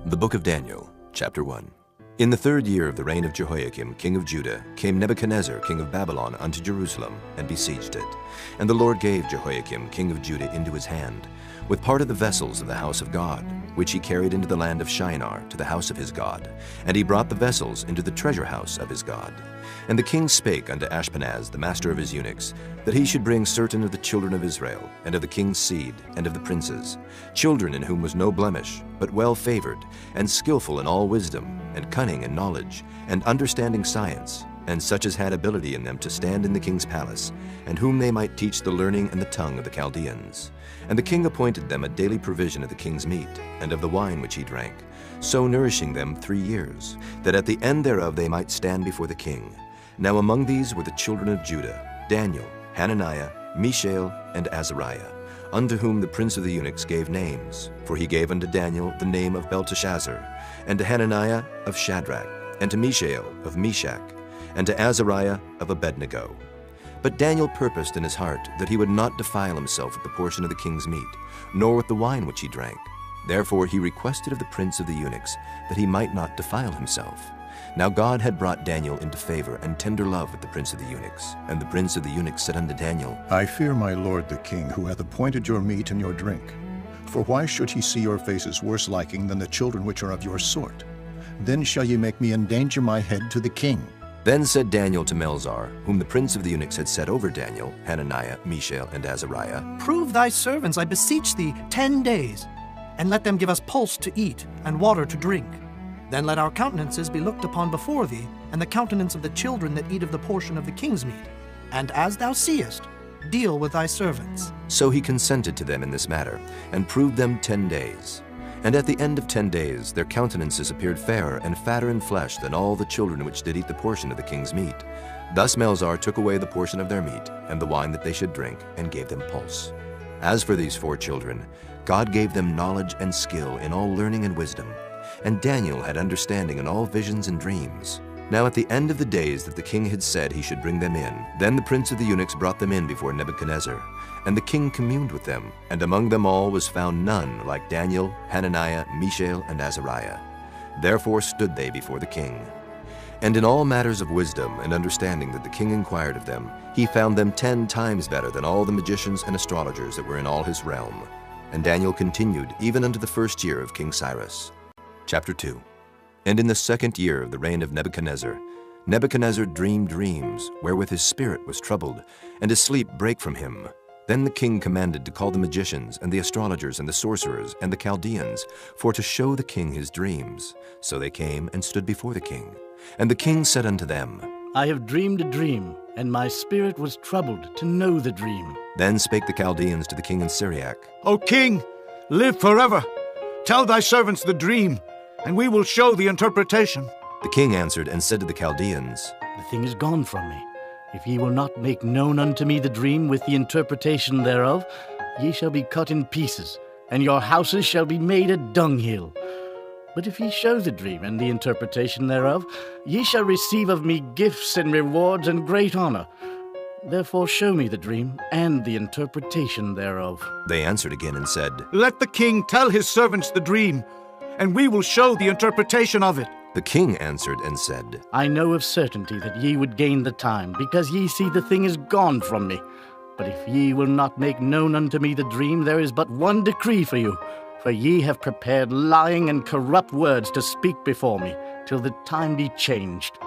The Book of Daniel, Chapter 1. In the 3rd year of the reign of Jehoiakim, king of Judah, came Nebuchadnezzar, king of Babylon, unto Jerusalem, and besieged it. And the Lord gave Jehoiakim, king of Judah, into his hand, with part of the vessels of the house of God, which he carried into the land of Shinar, to the house of his God. And he brought the vessels into the treasure house of his God. And the king spake unto Ashpenaz, the master of his eunuchs, that he should bring certain of the children of Israel, and of the king's seed, and of the princes, children in whom was no blemish, but well favored, and skillful in all wisdom, and cunning in knowledge, and understanding science, and such as had ability in them to stand in the king's palace, and whom they might teach the learning and the tongue of the Chaldeans. And the king appointed them a daily provision of the king's meat, and of the wine which he drank, so nourishing them 3 years, that at the end thereof they might stand before the king. Now among these were the children of Judah, Daniel, Hananiah, Mishael, and Azariah, unto whom the prince of the eunuchs gave names. For he gave unto Daniel the name of Belteshazzar, and to Hananiah of Shadrach, and to Mishael of Meshach, and to Azariah of Abednego. But Daniel purposed in his heart that he would not defile himself with the portion of the king's meat, nor with the wine which he drank. Therefore he requested of the prince of the eunuchs that he might not defile himself. Now God had brought Daniel into favor and tender love with the prince of the eunuchs. And the prince of the eunuchs said unto Daniel, I fear my lord the king, who hath appointed your meat and your drink. For why should he see your faces worse liking than the children which are of your sort? Then shall ye make me endanger my head to the king. Then said Daniel to Melzar, whom the prince of the eunuchs had set over Daniel, Hananiah, Mishael, and Azariah, Prove thy servants, I beseech thee, 10 days, and let them give us pulse to eat and water to drink. Then let our countenances be looked upon before thee, and the countenance of the children that eat of the portion of the king's meat. And as thou seest, deal with thy servants. So he consented to them in this matter, and proved them 10 days. And at the end of 10 days their countenances appeared fairer and fatter in flesh than all the children which did eat the portion of the king's meat. Thus Melzar took away the portion of their meat, and the wine that they should drink, and gave them pulse. As for these 4 children, God gave them knowledge and skill in all learning and wisdom. And Daniel had understanding in all visions and dreams. Now at the end of the days that the king had said he should bring them in, then the prince of the eunuchs brought them in before Nebuchadnezzar. And the king communed with them, and among them all was found none like Daniel, Hananiah, Mishael, and Azariah. Therefore stood they before the king. And in all matters of wisdom and understanding that the king inquired of them, he found them 10 times better than all the magicians and astrologers that were in all his realm. And Daniel continued even unto the 1st year of King Cyrus. Chapter 2. And in the 2nd year of the reign of Nebuchadnezzar, Nebuchadnezzar dreamed dreams, wherewith his spirit was troubled, and his sleep brake from him. Then the king commanded to call the magicians, and the astrologers, and the sorcerers, and the Chaldeans, for to show the king his dreams. So they came and stood before the king. And the king said unto them, I have dreamed a dream, and my spirit was troubled to know the dream. Then spake the Chaldeans to the king in Syriac, O king, live forever. Tell thy servants the dream, and we will show the interpretation. The king answered and said to the Chaldeans, The thing is gone from me. If ye will not make known unto me the dream with the interpretation thereof, ye shall be cut in pieces, and your houses shall be made a dunghill. But if ye show the dream and the interpretation thereof, ye shall receive of me gifts and rewards and great honor. Therefore show me the dream and the interpretation thereof. They answered again and said, Let the king tell his servants the dream, and we will show the interpretation of it. The king answered and said, I know of certainty that ye would gain the time, because ye see the thing is gone from me. But if ye will not make known unto me the dream, there is but one decree for you. For ye have prepared lying and corrupt words to speak before me, till the time be changed.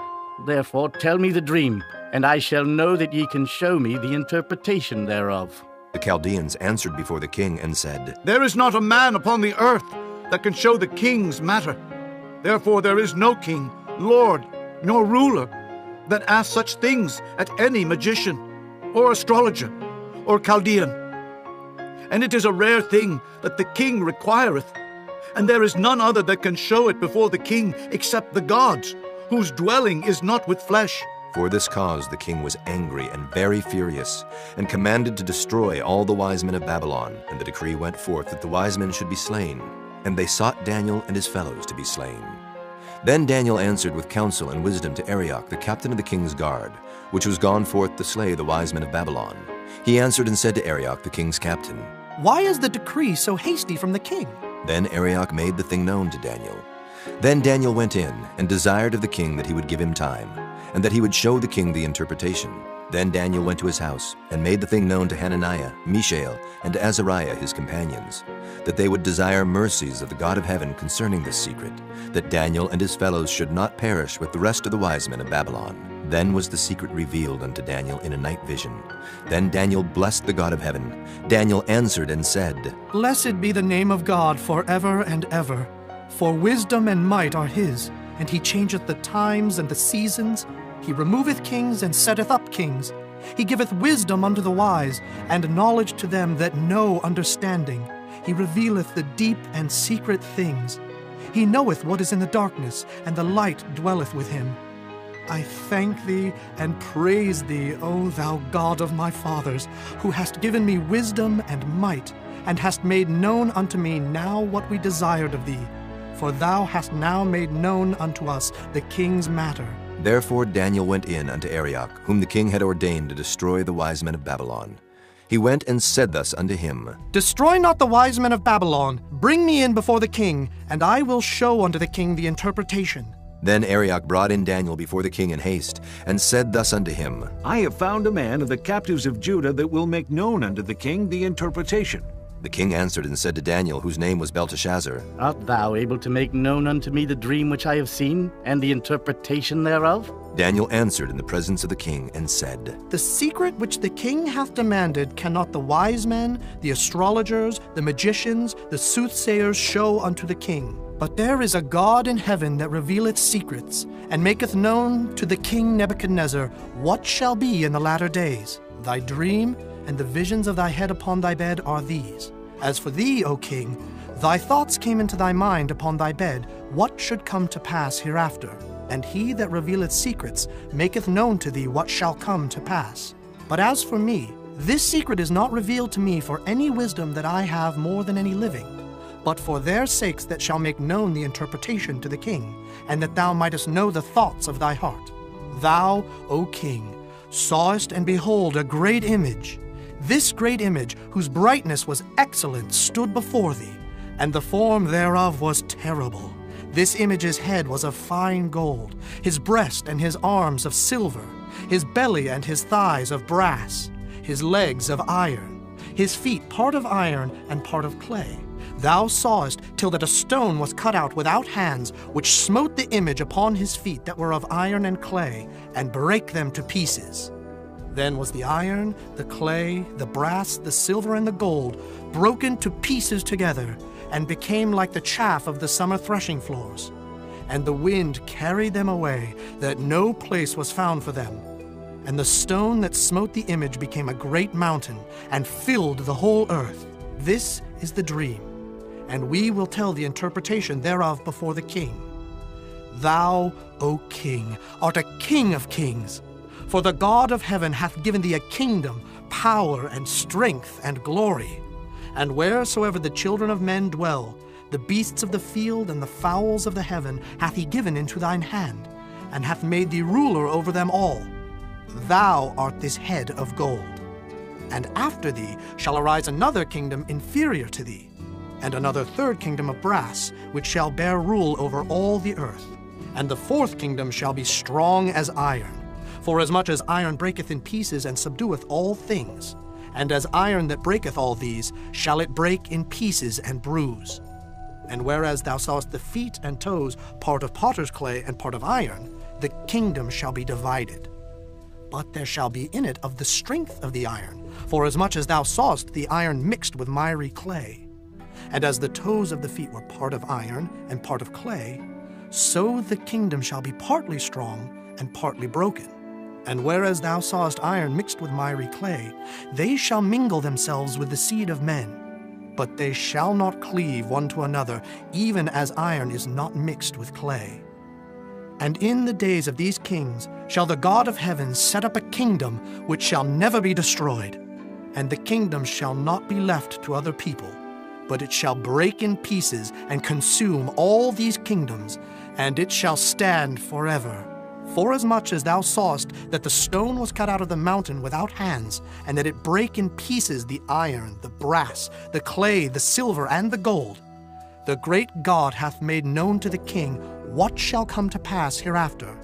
Therefore tell me the dream, and I shall know that ye can show me the interpretation thereof. The Chaldeans answered before the king and said, There is not a man upon the earth that can show the king's matter. Therefore there is no king, lord, nor ruler that asks such things at any magician, or astrologer, or Chaldean. And it is a rare thing that the king requireth, and there is none other that can show it before the king except the gods, whose dwelling is not with flesh. For this cause the king was angry and very furious, and commanded to destroy all the wise men of Babylon. And the decree went forth that the wise men should be slain. And they sought Daniel and his fellows to be slain. Then Daniel answered with counsel and wisdom to Arioch, the captain of the king's guard, which was gone forth to slay the wise men of Babylon. He answered and said to Arioch, the king's captain, Why is the decree so hasty from the king? Then Arioch made the thing known to Daniel. Then Daniel went in and desired of the king that he would give him time, and that he would show the king the interpretation. Then Daniel went to his house and made the thing known to Hananiah, Mishael, and to Azariah his companions, that they would desire mercies of the God of heaven concerning this secret, that Daniel and his fellows should not perish with the rest of the wise men of Babylon. Then was the secret revealed unto Daniel in a night vision. Then Daniel blessed the God of heaven. Daniel answered and said, Blessed be the name of God forever and ever. For wisdom and might are his, and he changeth the times and the seasons. He removeth kings and setteth up kings. He giveth wisdom unto the wise, and knowledge to them that know understanding. He revealeth the deep and secret things. He knoweth what is in the darkness, and the light dwelleth with him. I thank thee and praise thee, O thou God of my fathers, who hast given me wisdom and might, and hast made known unto me now what we desired of thee. For thou hast now made known unto us the king's matter. Therefore Daniel went in unto Arioch, whom the king had ordained to destroy the wise men of Babylon. He went and said thus unto him, Destroy not the wise men of Babylon. Bring me in before the king, and I will show unto the king the interpretation. Then Arioch brought in Daniel before the king in haste, and said thus unto him, I have found a man of the captives of Judah that will make known unto the king the interpretation. The king answered and said to Daniel, whose name was Belteshazzar, Art thou able to make known unto me the dream which I have seen, and the interpretation thereof? Daniel answered in the presence of the king and said, The secret which the king hath demanded cannot the wise men, the astrologers, the magicians, the soothsayers show unto the king. But there is a God in heaven that revealeth secrets, and maketh known to the king Nebuchadnezzar what shall be in the latter days. Thy dream and the visions of thy head upon thy bed are these. As for thee, O king, thy thoughts came into thy mind upon thy bed, what should come to pass hereafter. And he that revealeth secrets maketh known to thee what shall come to pass. But as for me, this secret is not revealed to me for any wisdom that I have more than any living, but for their sakes that shall make known the interpretation to the king, and that thou mightest know the thoughts of thy heart. Thou, O king, sawest and behold a great image. This great image, whose brightness was excellent, stood before thee, and the form thereof was terrible. This image's head was of fine gold, his breast and his arms of silver, his belly and his thighs of brass, his legs of iron, his feet part of iron and part of clay. Thou sawest till that a stone was cut out without hands, which smote the image upon his feet that were of iron and clay, and brake them to pieces. Then was the iron, the clay, the brass, the silver, and the gold broken to pieces together, and became like the chaff of the summer threshing floors. And the wind carried them away, that no place was found for them. And the stone that smote the image became a great mountain, and filled the whole earth. This is the dream, and we will tell the interpretation thereof before the king. Thou, O king, art a king of kings. For the God of heaven hath given thee a kingdom, power, and strength, and glory. And wheresoever the children of men dwell, the beasts of the field and the fowls of the heaven hath he given into thine hand, and hath made thee ruler over them all. Thou art this head of gold. And after thee shall arise another kingdom inferior to thee, and another third kingdom of brass, which shall bear rule over all the earth. And the fourth kingdom shall be strong as iron. For as much as iron breaketh in pieces and subdueth all things, and as iron that breaketh all these, shall it break in pieces and bruise. And whereas thou sawest the feet and toes, part of potter's clay and part of iron, the kingdom shall be divided. But there shall be in it of the strength of the iron, for as much as thou sawest the iron mixed with miry clay. And as the toes of the feet were part of iron and part of clay, so the kingdom shall be partly strong and partly broken. And whereas thou sawest iron mixed with miry clay, they shall mingle themselves with the seed of men. But they shall not cleave one to another, even as iron is not mixed with clay. And in the days of these kings shall the God of heaven set up a kingdom which shall never be destroyed. And the kingdom shall not be left to other people, but it shall break in pieces and consume all these kingdoms, and it shall stand forever. Forasmuch as thou sawest that the stone was cut out of the mountain without hands, and that it brake in pieces the iron, the brass, the clay, the silver, and the gold, The great God hath made known to the king what shall come to pass hereafter,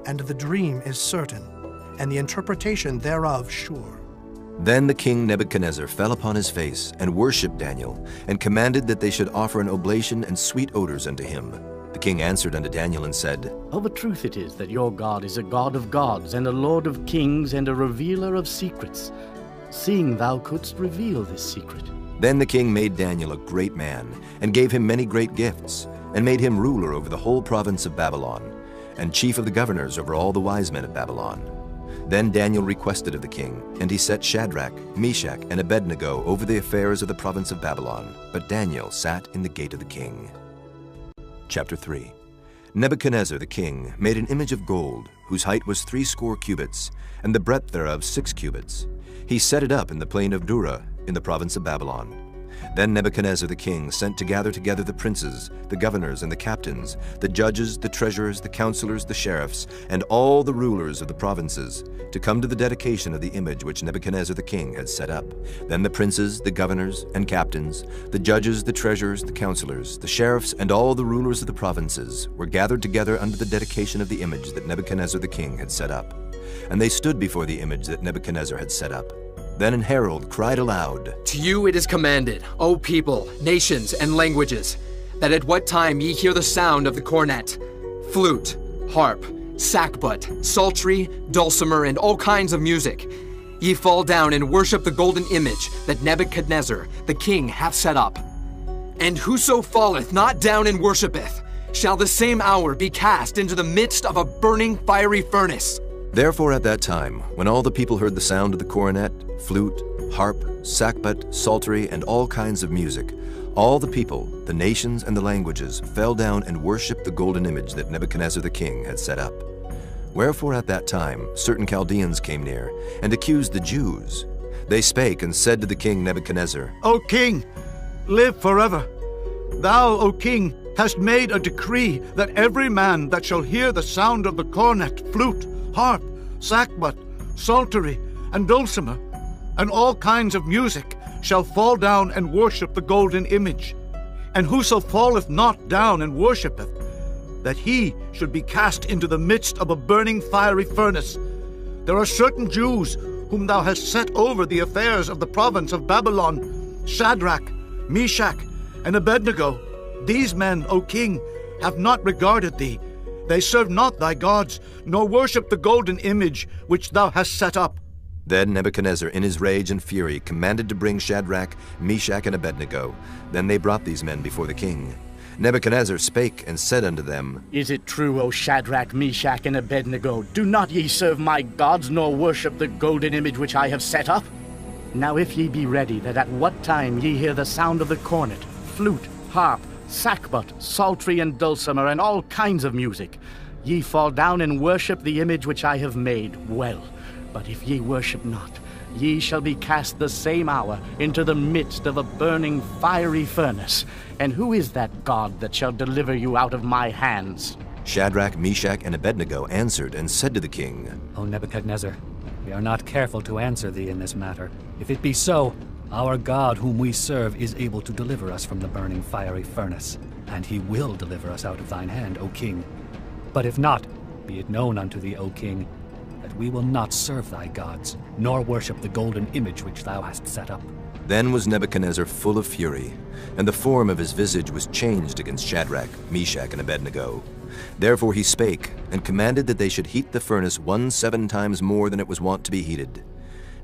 and the dream is certain, and the interpretation thereof sure. Then the king Nebuchadnezzar fell upon his face and worshipped Daniel, and commanded that they should offer an oblation and sweet odors unto him. The king answered unto Daniel and said, Of a truth it is that your God is a God of gods, and a Lord of kings, and a revealer of secrets, seeing thou couldst reveal this secret. Then the king made Daniel a great man, and gave him many great gifts, and made him ruler over the whole province of Babylon, and chief of the governors over all the wise men of Babylon. Then Daniel requested of the king, and he set Shadrach, Meshach, and Abednego over the affairs of the province of Babylon. But Daniel sat in the gate of the king. Chapter 3. Nebuchadnezzar the king made an image of gold, whose height was 60 cubits, and the breadth thereof 6 cubits. He set it up in the plain of Dura, in the province of Babylon. Then Nebuchadnezzar the king sent to gather together the princes, the governors, and the captains, the judges, the treasurers, the counselors, the sheriffs, and all the rulers of the provinces, to come to the dedication of the image which Nebuchadnezzar the king had set up. Then the princes, the governors, and captains, the judges, the treasurers, the counselors, the sheriffs, and all the rulers of the provinces were gathered together under the dedication of the image that Nebuchadnezzar the king had set up. And they stood before the image that Nebuchadnezzar had set up. Then an herald cried aloud, To you it is commanded, O people, nations, and languages, that at what time ye hear the sound of the cornet, flute, harp, sackbut, psaltery, dulcimer, and all kinds of music, ye fall down and worship the golden image that Nebuchadnezzar the king hath set up. And whoso falleth not down and worshipeth, shall the same hour be cast into the midst of a burning fiery furnace. Therefore at that time, when all the people heard the sound of the cornet, flute, harp, sackbut, psaltery, and all kinds of music, all the people, the nations, and the languages fell down and worshipped the golden image that Nebuchadnezzar the king had set up. Wherefore at that time certain Chaldeans came near, and accused the Jews. They spake and said to the king Nebuchadnezzar, O king, live forever. Thou, O king, hast made a decree that every man that shall hear the sound of the cornet, flute, harp, sackbut, psaltery, and dulcimer, and all kinds of music, shall fall down and worship the golden image. And whoso falleth not down and worshipeth, that he should be cast into the midst of a burning fiery furnace. There are certain Jews whom thou hast set over the affairs of the province of Babylon, Shadrach, Meshach, and Abednego. These men, O king, have not regarded thee. They serve not thy gods, nor worship the golden image which thou hast set up. Then Nebuchadnezzar, in his rage and fury, commanded to bring Shadrach, Meshach, and Abednego. Then they brought these men before the king. Nebuchadnezzar spake and said unto them, Is it true, O Shadrach, Meshach, and Abednego? Do not ye serve my gods, nor worship the golden image which I have set up? Now if ye be ready, that at what time ye hear the sound of the cornet, flute, harp, sackbut, psaltery, and dulcimer, and all kinds of music, ye fall down and worship the image which I have made, well. But if ye worship not, ye shall be cast the same hour into the midst of a burning fiery furnace. And who is that God that shall deliver you out of my hands? Shadrach, Meshach, and Abednego answered and said to the king, O Nebuchadnezzar, we are not careful to answer thee in this matter. If it be so, our God whom we serve is able to deliver us from the burning fiery furnace, and he will deliver us out of thine hand, O king. But if not, be it known unto thee, O king, that we will not serve thy gods, nor worship the golden image which thou hast set up. Then was Nebuchadnezzar full of fury, and the form of his visage was changed against Shadrach, Meshach, and Abednego. Therefore he spake, and commanded that they should heat the furnace 17 times more than it was wont to be heated.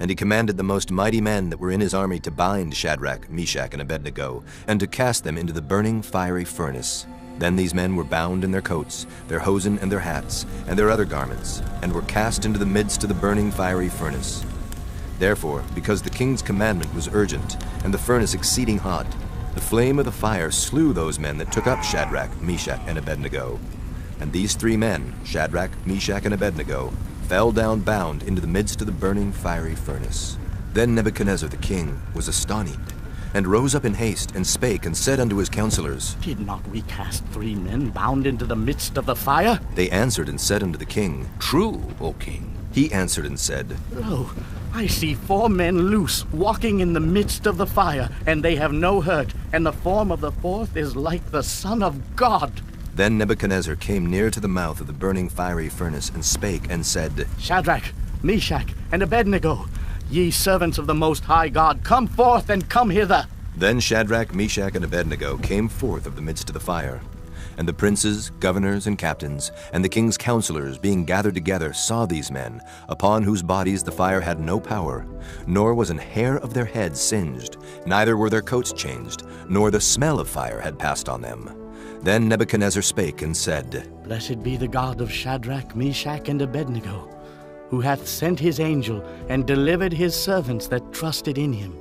And he commanded the most mighty men that were in his army to bind Shadrach, Meshach, and Abednego, and to cast them into the burning fiery furnace. Then these men were bound in their coats, their hosen, and their hats, and their other garments, and were cast into the midst of the burning fiery furnace. Therefore, because the king's commandment was urgent, and the furnace exceeding hot, the flame of the fire slew those men that took up Shadrach, Meshach, and Abednego. And these 3 men, Shadrach, Meshach, and Abednego, fell down bound into the midst of the burning fiery furnace. Then Nebuchadnezzar the king was astonished, and rose up in haste, and spake, and said unto his counselors, Did not we cast 3 men bound into the midst of the fire? They answered and said unto the king, True, O king. He answered and said, Lo, I see 4 men loose, walking in the midst of the fire, and they have no hurt, and the form of the fourth is like the Son of God. Then Nebuchadnezzar came near to the mouth of the burning fiery furnace and spake and said, Shadrach, Meshach, and Abednego, ye servants of the Most High God, come forth and come hither. Then Shadrach, Meshach, and Abednego came forth of the midst of the fire. And the princes, governors, and captains, and the king's counselors, being gathered together, saw these men, upon whose bodies the fire had no power, nor was an hair of their heads singed, neither were their coats changed, nor the smell of fire had passed on them. Then Nebuchadnezzar spake and said, Blessed be the God of Shadrach, Meshach, and Abednego, who hath sent his angel and delivered his servants that trusted in him,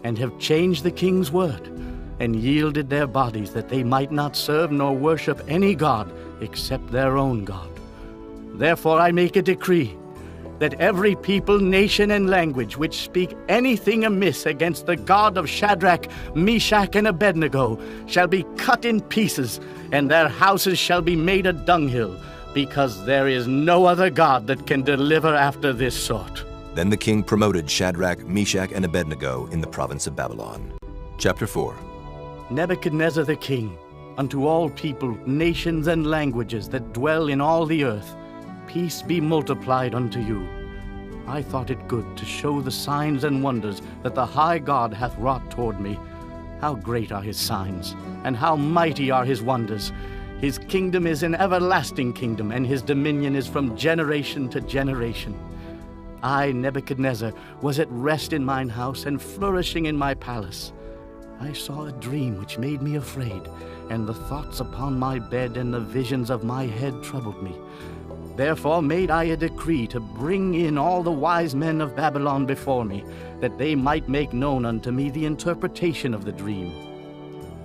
and have changed the king's word, and yielded their bodies that they might not serve nor worship any god except their own God. Therefore I make a decree that every people, nation, and language which speak anything amiss against the God of Shadrach, Meshach, and Abednego shall be cut in pieces, and their houses shall be made a dunghill, because there is no other God that can deliver after this sort. Then the king promoted Shadrach, Meshach, and Abednego in the province of Babylon. Chapter 4. Nebuchadnezzar the king, unto all people, nations, and languages that dwell in all the earth, peace be multiplied unto you. I thought it good to show the signs and wonders that the high God hath wrought toward me. How great are his signs, and how mighty are his wonders! His kingdom is an everlasting kingdom, and his dominion is from generation to generation. I, Nebuchadnezzar, was at rest in mine house, and flourishing in my palace. I saw a dream which made me afraid, and the thoughts upon my bed and the visions of my head troubled me. Therefore made I a decree to bring in all the wise men of Babylon before me, that they might make known unto me the interpretation of the dream.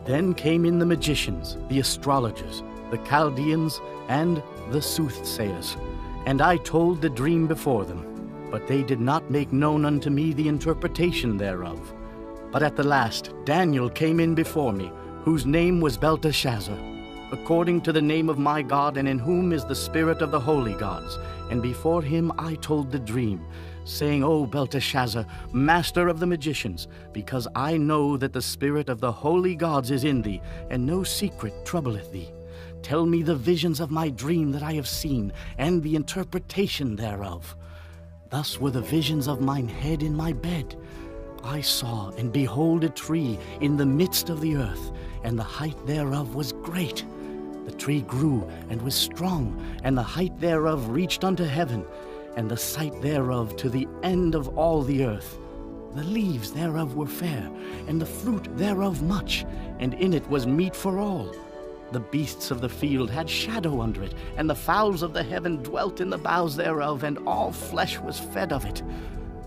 Then came in the magicians, the astrologers, the Chaldeans, and the soothsayers, and I told the dream before them, but they did not make known unto me the interpretation thereof. But at the last Daniel came in before me, whose name was Belteshazzar, according to the name of my God, and in whom is the spirit of the holy gods. And before him I told the dream, saying, O Belteshazzar, master of the magicians, because I know that the spirit of the holy gods is in thee, and no secret troubleth thee. Tell me the visions of my dream that I have seen, and the interpretation thereof. Thus were the visions of mine head in my bed. I saw, and behold, a tree in the midst of the earth, and the height thereof was great. The tree grew and was strong, and the height thereof reached unto heaven, and the sight thereof to the end of all the earth. The leaves thereof were fair, and the fruit thereof much, and in it was meat for all. The beasts of the field had shadow under it, and the fowls of the heaven dwelt in the boughs thereof, and all flesh was fed of it.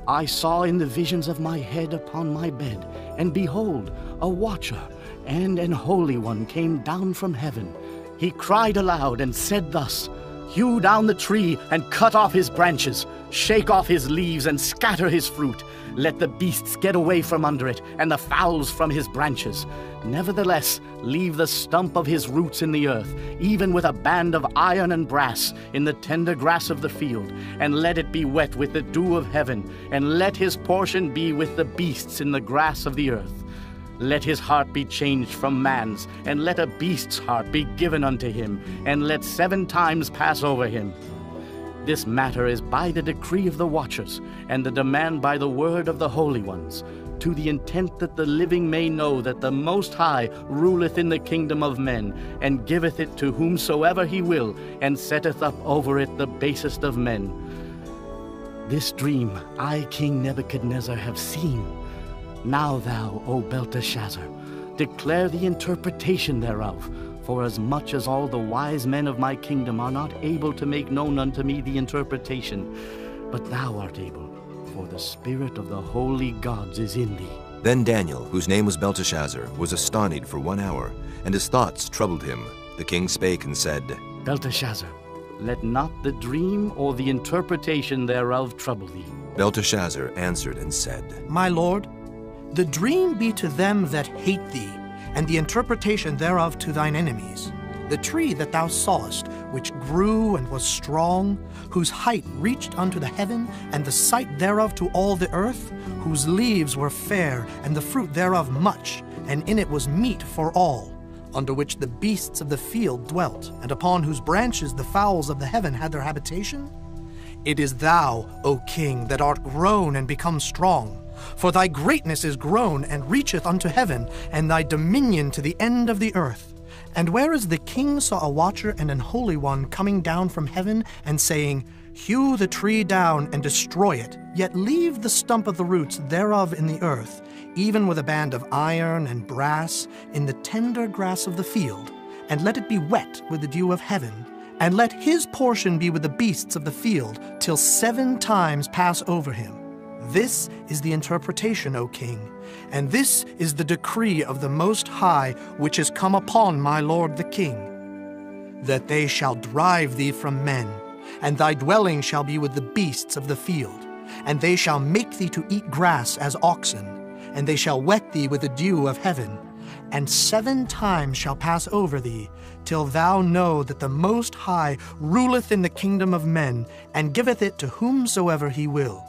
I saw in the visions of my head upon my bed, and behold, a watcher and an holy one came down from heaven. He cried aloud and said thus, Hew down the tree and cut off his branches, shake off his leaves and scatter his fruit. Let the beasts get away from under it, and the fowls from his branches. Nevertheless, leave the stump of his roots in the earth, even with a band of iron and brass in the tender grass of the field, and let it be wet with the dew of heaven, and let his portion be with the beasts in the grass of the earth. Let his heart be changed from man's, and let a beast's heart be given unto him, and let 7 times pass over him. This matter is by the decree of the watchers, and the demand by the word of the holy ones, to the intent that the living may know that the Most High ruleth in the kingdom of men, and giveth it to whomsoever he will, and setteth up over it the basest of men. This dream I, King Nebuchadnezzar, have seen. Now thou, O Belteshazzar, declare the interpretation thereof, for as much as all the wise men of my kingdom are not able to make known unto me the interpretation, but thou art able, for the spirit of the holy gods is in thee. Then Daniel, whose name was Belteshazzar, was astonied for 1 hour, and his thoughts troubled him. The king spake and said, Belteshazzar, let not the dream or the interpretation thereof trouble thee. Belteshazzar answered and said, My lord, the dream be to them that hate thee, and the interpretation thereof to thine enemies. The tree that thou sawest, which grew and was strong, whose height reached unto the heaven, and the sight thereof to all the earth, whose leaves were fair, and the fruit thereof much, and in it was meat for all, under which the beasts of the field dwelt, and upon whose branches the fowls of the heaven had their habitation? It is thou, O king, that art grown and become strong. For thy greatness is grown and reacheth unto heaven, and thy dominion to the end of the earth. And whereas the king saw a watcher and an holy one coming down from heaven, and saying, Hew the tree down and destroy it, yet leave the stump of the roots thereof in the earth, even with a band of iron and brass, in the tender grass of the field, and let it be wet with the dew of heaven, and let his portion be with the beasts of the field, till 7 times pass over him. This is the interpretation, O king, and this is the decree of the Most High, which is come upon my lord the king, that they shall drive thee from men, and thy dwelling shall be with the beasts of the field, and they shall make thee to eat grass as oxen, and they shall wet thee with the dew of heaven, and 7 times shall pass over thee, till thou know that the Most High ruleth in the kingdom of men, and giveth it to whomsoever he will.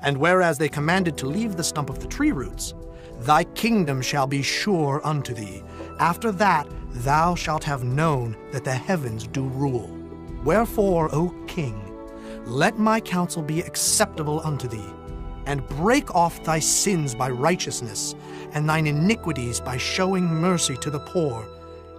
And whereas they commanded to leave the stump of the tree roots, thy kingdom shall be sure unto thee. After that thou shalt have known that the heavens do rule. Wherefore, O king, let my counsel be acceptable unto thee, and break off thy sins by righteousness, and thine iniquities by showing mercy to the poor,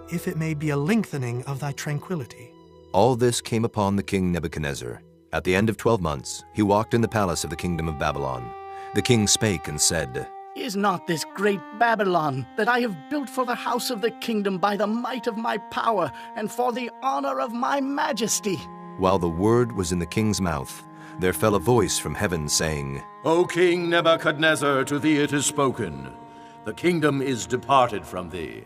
if it may be a lengthening of thy tranquility. All this came upon the king Nebuchadnezzar. At the end of 12 months, he walked in the palace of the kingdom of Babylon. The king spake and said, Is not this great Babylon that I have built for the house of the kingdom by the might of my power and for the honor of my majesty? While the word was in the king's mouth, there fell a voice from heaven, saying, O King Nebuchadnezzar, to thee it is spoken, the kingdom is departed from thee.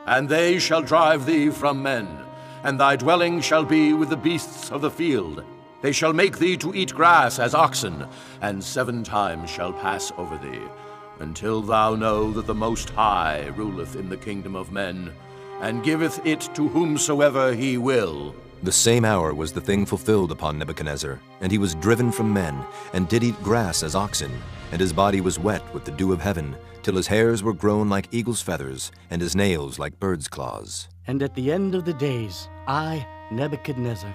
And they shall drive thee from men, and thy dwelling shall be with the beasts of the field. They shall make thee to eat grass as oxen, and 7 times shall pass over thee, until thou know that the Most High ruleth in the kingdom of men, and giveth it to whomsoever he will. The same hour was the thing fulfilled upon Nebuchadnezzar, and he was driven from men, and did eat grass as oxen, and his body was wet with the dew of heaven, till his hairs were grown like eagle's feathers, and his nails like bird's claws. And at the end of the days, I, Nebuchadnezzar,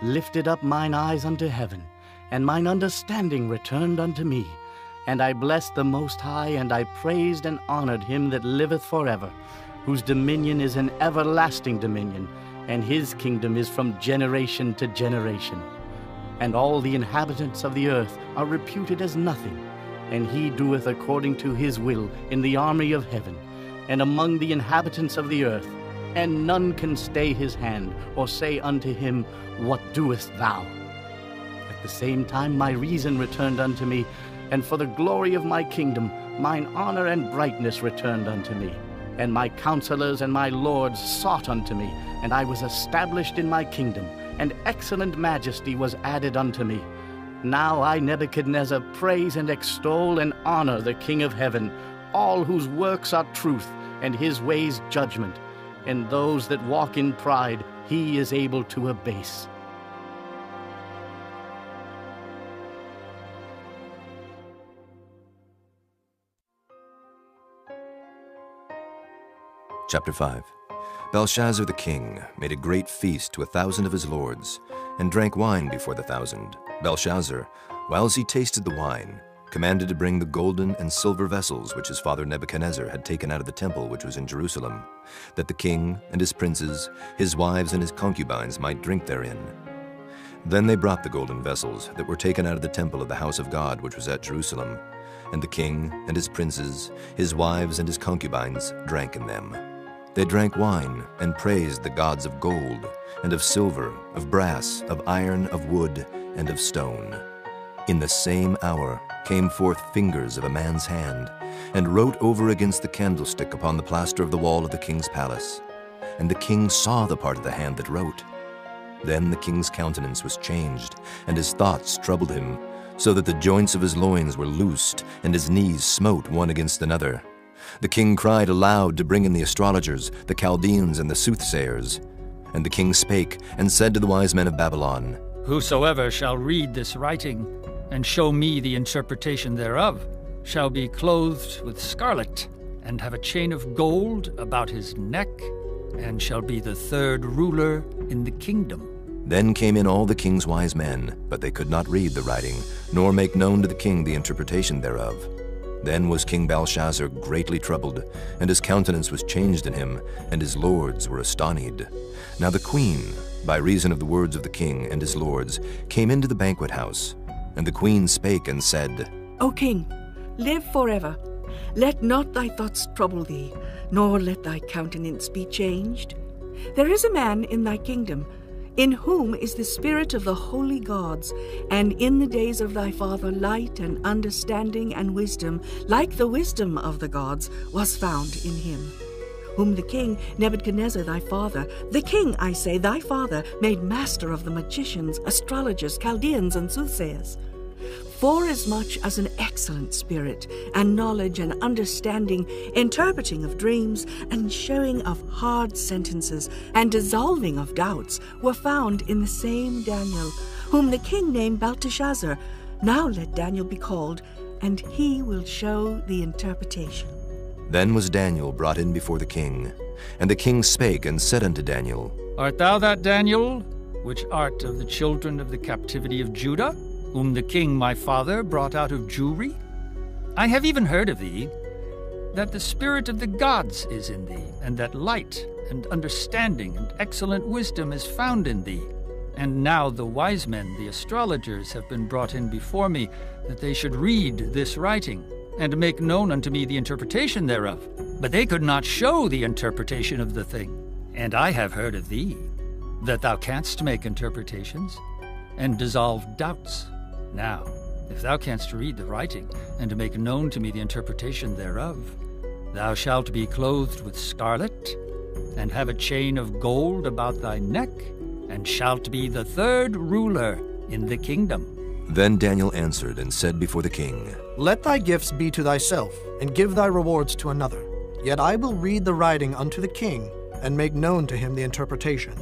lifted up mine eyes unto heaven, and mine understanding returned unto me. And I blessed the Most High, and I praised and honored him that liveth forever, whose dominion is an everlasting dominion, and his kingdom is from generation to generation. And all the inhabitants of the earth are reputed as nothing, and he doeth according to his will in the army of heaven, and among the inhabitants of the earth, and none can stay his hand, or say unto him, What doest thou? At the same time my reason returned unto me, and for the glory of my kingdom mine honor and brightness returned unto me. And my counselors and my lords sought unto me, and I was established in my kingdom, and excellent majesty was added unto me. Now I, Nebuchadnezzar, praise and extol and honor the King of heaven, all whose works are truth, and his ways judgment. And those that walk in pride he is able to abase. Chapter 5. Belshazzar the king made a great feast to 1,000 of his lords, and drank wine before the 1,000. Belshazzar, whiles he tasted the wine, commanded to bring the golden and silver vessels which his father Nebuchadnezzar had taken out of the temple which was in Jerusalem, that the king and his princes, his wives and his concubines might drink therein. Then they brought the golden vessels that were taken out of the temple of the house of God which was at Jerusalem, and the king and his princes, his wives and his concubines drank in them. They drank wine and praised the gods of gold, and of silver, of brass, of iron, of wood, and of stone. In the same hour came forth fingers of a man's hand, and wrote over against the candlestick upon the plaster of the wall of the king's palace. And the king saw the part of the hand that wrote. Then the king's countenance was changed, and his thoughts troubled him, so that the joints of his loins were loosed, and his knees smote one against another. The king cried aloud to bring in the astrologers, the Chaldeans, and the soothsayers. And the king spake, and said to the wise men of Babylon, Whosoever shall read this writing, and show me the interpretation thereof, shall be clothed with scarlet, and have a chain of gold about his neck, and shall be the third ruler in the kingdom. Then came in all the king's wise men, but they could not read the writing, nor make known to the king the interpretation thereof. Then was King Belshazzar greatly troubled, and his countenance was changed in him, and his lords were astonied. Now the queen, by reason of the words of the king and his lords, came into the banquet house. And the queen spake and said, O king, live forever. Let not thy thoughts trouble thee, nor let thy countenance be changed. There is a man in thy kingdom, in whom is the spirit of the holy gods, and in the days of thy father light and understanding and wisdom, like the wisdom of the gods, was found in him, whom the king Nebuchadnezzar thy father, the king, I say, thy father, made master of the magicians, astrologers, Chaldeans, and soothsayers. Forasmuch as an excellent spirit, and knowledge and understanding, interpreting of dreams, and showing of hard sentences, and dissolving of doubts, were found in the same Daniel, whom the king named Belteshazzar. Now let Daniel be called, and he will show the interpretation. Then was Daniel brought in before the king. And the king spake and said unto Daniel, Art thou that Daniel, which art of the children of the captivity of Judah, whom the king my father brought out of Jewry? I have even heard of thee, that the spirit of the gods is in thee, and that light and understanding and excellent wisdom is found in thee. And now the wise men, the astrologers, have been brought in before me, that they should read this writing, and make known unto me the interpretation thereof. But they could not show the interpretation of the thing. And I have heard of thee, that thou canst make interpretations, and dissolve doubts. Now, if thou canst read the writing, and make known to me the interpretation thereof, thou shalt be clothed with scarlet, and have a chain of gold about thy neck, and shalt be the third ruler in the kingdom. Then Daniel answered and said before the king, Let thy gifts be to thyself, and give thy rewards to another. Yet I will read the writing unto the king, and make known to him the interpretation.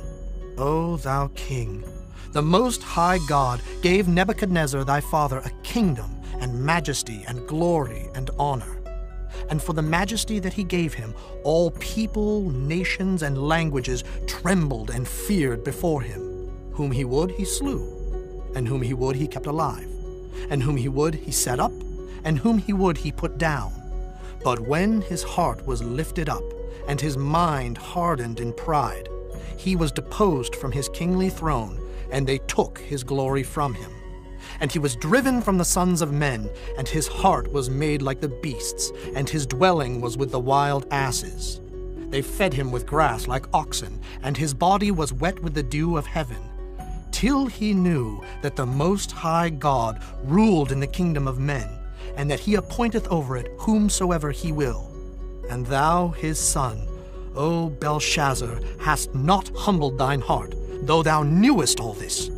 O thou king, the Most High God gave Nebuchadnezzar thy father a kingdom, and majesty, and glory, and honor. And for the majesty that he gave him, all people, nations, and languages trembled and feared before him. Whom he would, he slew, and whom he would, he kept alive, and whom he would, he set up, and whom he would, he put down. But when his heart was lifted up, and his mind hardened in pride, he was deposed from his kingly throne, and they took his glory from him. And he was driven from the sons of men, and his heart was made like the beasts, and his dwelling was with the wild asses. They fed him with grass like oxen, and his body was wet with the dew of heaven, till he knew that the Most High God ruled in the kingdom of men, and that he appointeth over it whomsoever he will. And thou, his son, O Belshazzar, hast not humbled thine heart, though thou knewest all this,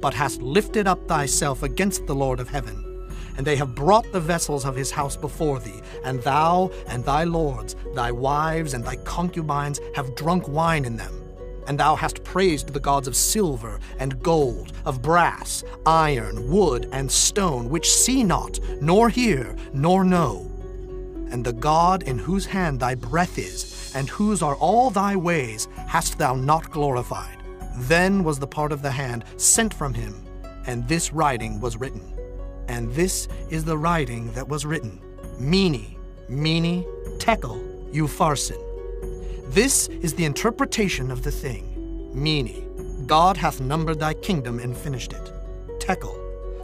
but hast lifted up thyself against the Lord of heaven. And they have brought the vessels of his house before thee, and thou and thy lords, thy wives and thy concubines have drunk wine in them. And thou hast praised the gods of silver and gold, of brass, iron, wood, and stone, which see not, nor hear, nor know. And the God in whose hand thy breath is, and whose are all thy ways, hast thou not glorified. Then was the part of the hand sent from him, and this writing was written. And this is the writing that was written. Mene, Mene, Tekel, Upharsin. This is the interpretation of the thing. Mene, God hath numbered thy kingdom and finished it. Tekel,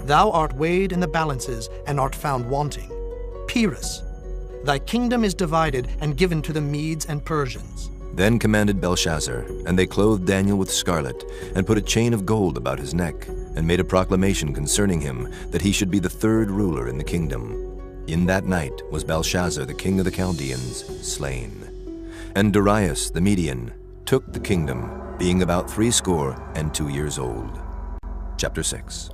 thou art weighed in the balances and art found wanting. Peres, thy kingdom is divided and given to the Medes and Persians. Then commanded Belshazzar, and they clothed Daniel with scarlet, and put a chain of gold about his neck, and made a proclamation concerning him, that he should be the third ruler in the kingdom. In that night was Belshazzar the king of the Chaldeans slain. And Darius the Median took the kingdom, being about 62 years old. Chapter 6.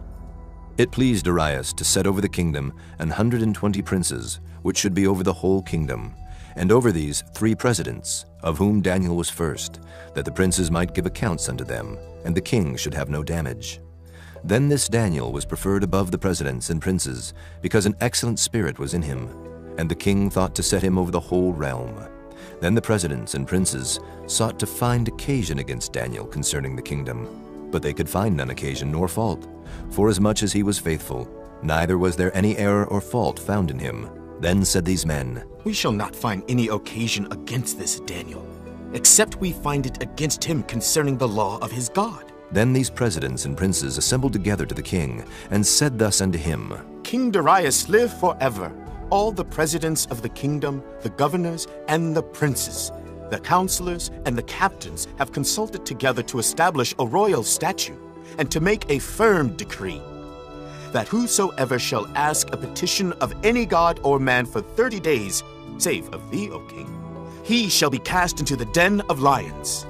It pleased Darius to set over the kingdom 120 princes, which should be over the whole kingdom, and over these 3 presidents, of whom Daniel was first, that the princes might give accounts unto them, and the king should have no damage. Then this Daniel was preferred above the presidents and princes, because an excellent spirit was in him. and the king thought to set him over the whole realm. Then the presidents and princes sought to find occasion against Daniel concerning the kingdom, but they could find none occasion nor fault, forasmuch as he was faithful, neither was there any error or fault found in him. Then said these men, We shall not find any occasion against this Daniel, except we find it against him concerning the law of his God. Then these presidents and princes assembled together to the king, and said thus unto him, King Darius, live forever. All the presidents of the kingdom, the governors, and the princes, the counselors, and the captains have consulted together to establish a royal statute, and to make a firm decree, that whosoever shall ask a petition of any god or man for 30 days, save of thee, O king, he shall be cast into the den of lions.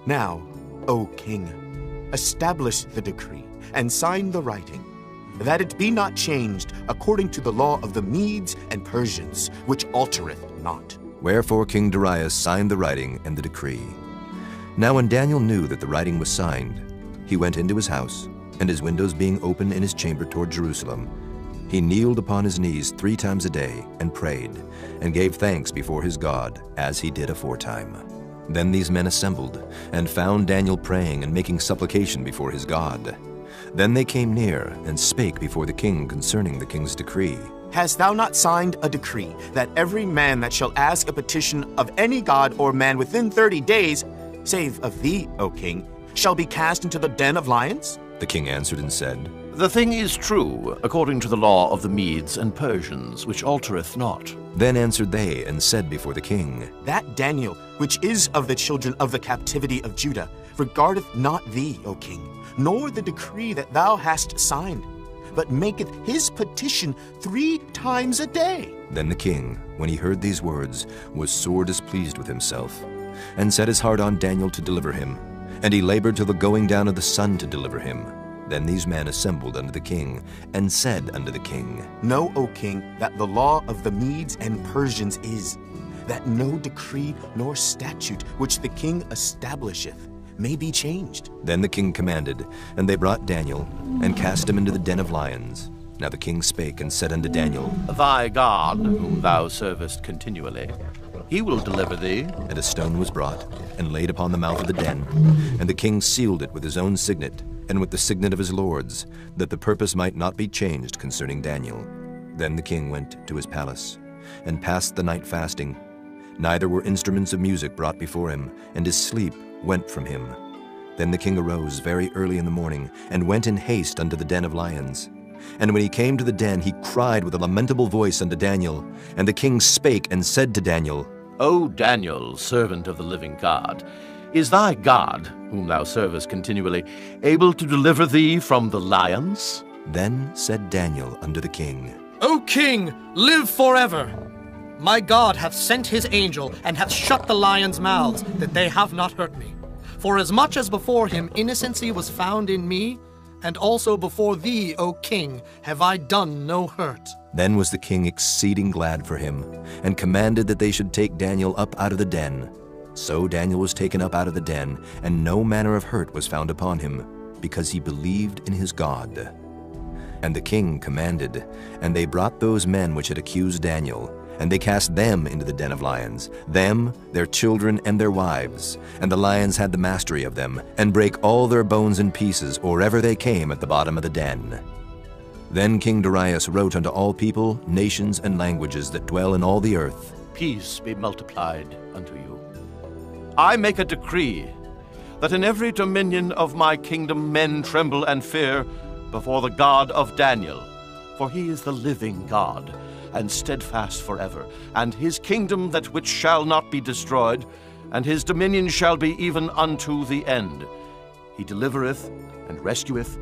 Now, O king, establish the decree, and sign the writing, that it be not changed according to the law of the Medes and Persians, which altereth not. Wherefore King Darius signed the writing and the decree. Now when Daniel knew that the writing was signed, he went into his house, and his windows being open in his chamber toward Jerusalem, he kneeled upon his knees 3 times a day, and prayed, and gave thanks before his God, as he did aforetime. Then these men assembled, and found Daniel praying and making supplication before his God. Then they came near, and spake before the king concerning the king's decree. Hast thou not signed a decree, that every man that shall ask a petition of any god or man within 30 days, save of thee, O king, shall be cast into the den of lions? The king answered and said, The thing is true, according to the law of the Medes and Persians, which altereth not. Then answered they, and said before the king, That Daniel, which is of the children of the captivity of Judah, regardeth not thee, O king, nor the decree that thou hast signed, but maketh his petition 3 times a day. Then the king, when he heard these words, was sore displeased with himself, and set his heart on Daniel to deliver him, and he labored till the going down of the sun to deliver him. Then these men assembled unto the king, and said unto the king, Know, O king, that the law of the Medes and Persians is, that no decree nor statute which the king establisheth may be changed. Then the king commanded, and they brought Daniel, and cast him into the den of lions. Now the king spake and said unto Daniel, Thy God, whom thou servest continually, he will deliver thee. And a stone was brought, and laid upon the mouth of the den, and the king sealed it with his own signet, and with the signet of his lords, that the purpose might not be changed concerning Daniel. Then the king went to his palace, and passed the night fasting. Neither were instruments of music brought before him, and his sleep went from him. Then the king arose very early in the morning, and went in haste unto the den of lions. And when he came to the den, he cried with a lamentable voice unto Daniel. And the king spake and said to Daniel, O Daniel, servant of the living God, is thy God, whom thou servest continually, able to deliver thee from the lions? Then said Daniel unto the king, O king, live forever! My God hath sent his angel, and hath shut the lions' mouths, that they have not hurt me. For as much as before him innocency was found in me, and also before thee, O king, have I done no hurt. Then was the king exceeding glad for him, and commanded that they should take Daniel up out of the den. So Daniel was taken up out of the den, and no manner of hurt was found upon him, because he believed in his God. And the king commanded, and they brought those men which had accused Daniel, and they cast them into the den of lions, them, their children, and their wives. And the lions had the mastery of them, and brake all their bones in pieces, or ever they came at the bottom of the den. Then King Darius wrote unto all people, nations, and languages that dwell in all the earth, Peace be multiplied unto you. I make a decree, that in every dominion of my kingdom men tremble and fear before the God of Daniel, for he is the living God, and steadfast forever, and his kingdom that which shall not be destroyed, and his dominion shall be even unto the end. He delivereth and rescueth,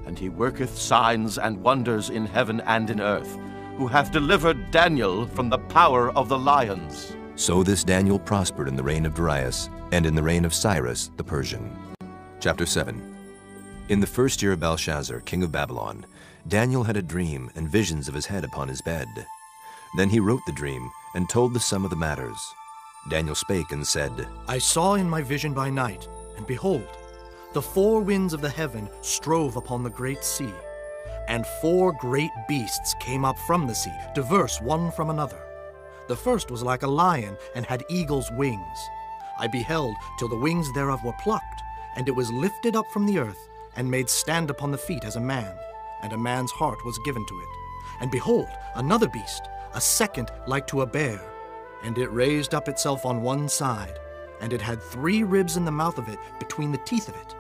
and he worketh signs and wonders in heaven and in earth, who hath delivered Daniel from the power of the lions. So this Daniel prospered in the reign of Darius, and in the reign of Cyrus the Persian. Chapter 7. In the first year of Belshazzar, king of Babylon, Daniel had a dream and visions of his head upon his bed. Then he wrote the dream, and told the sum of the matters. Daniel spake and said, I saw in my vision by night, and behold, the 4 winds of the heaven strove upon the great sea, And 4 great beasts came up from the sea, diverse one from another. The first was like a lion, and had eagle's wings. I beheld till the wings thereof were plucked, and it was lifted up from the earth, and made stand upon the feet as a man, and a man's heart was given to it. And behold, another beast, a second like to a bear, and it raised up itself on one side, and it had 3 ribs in the mouth of it between the teeth of it.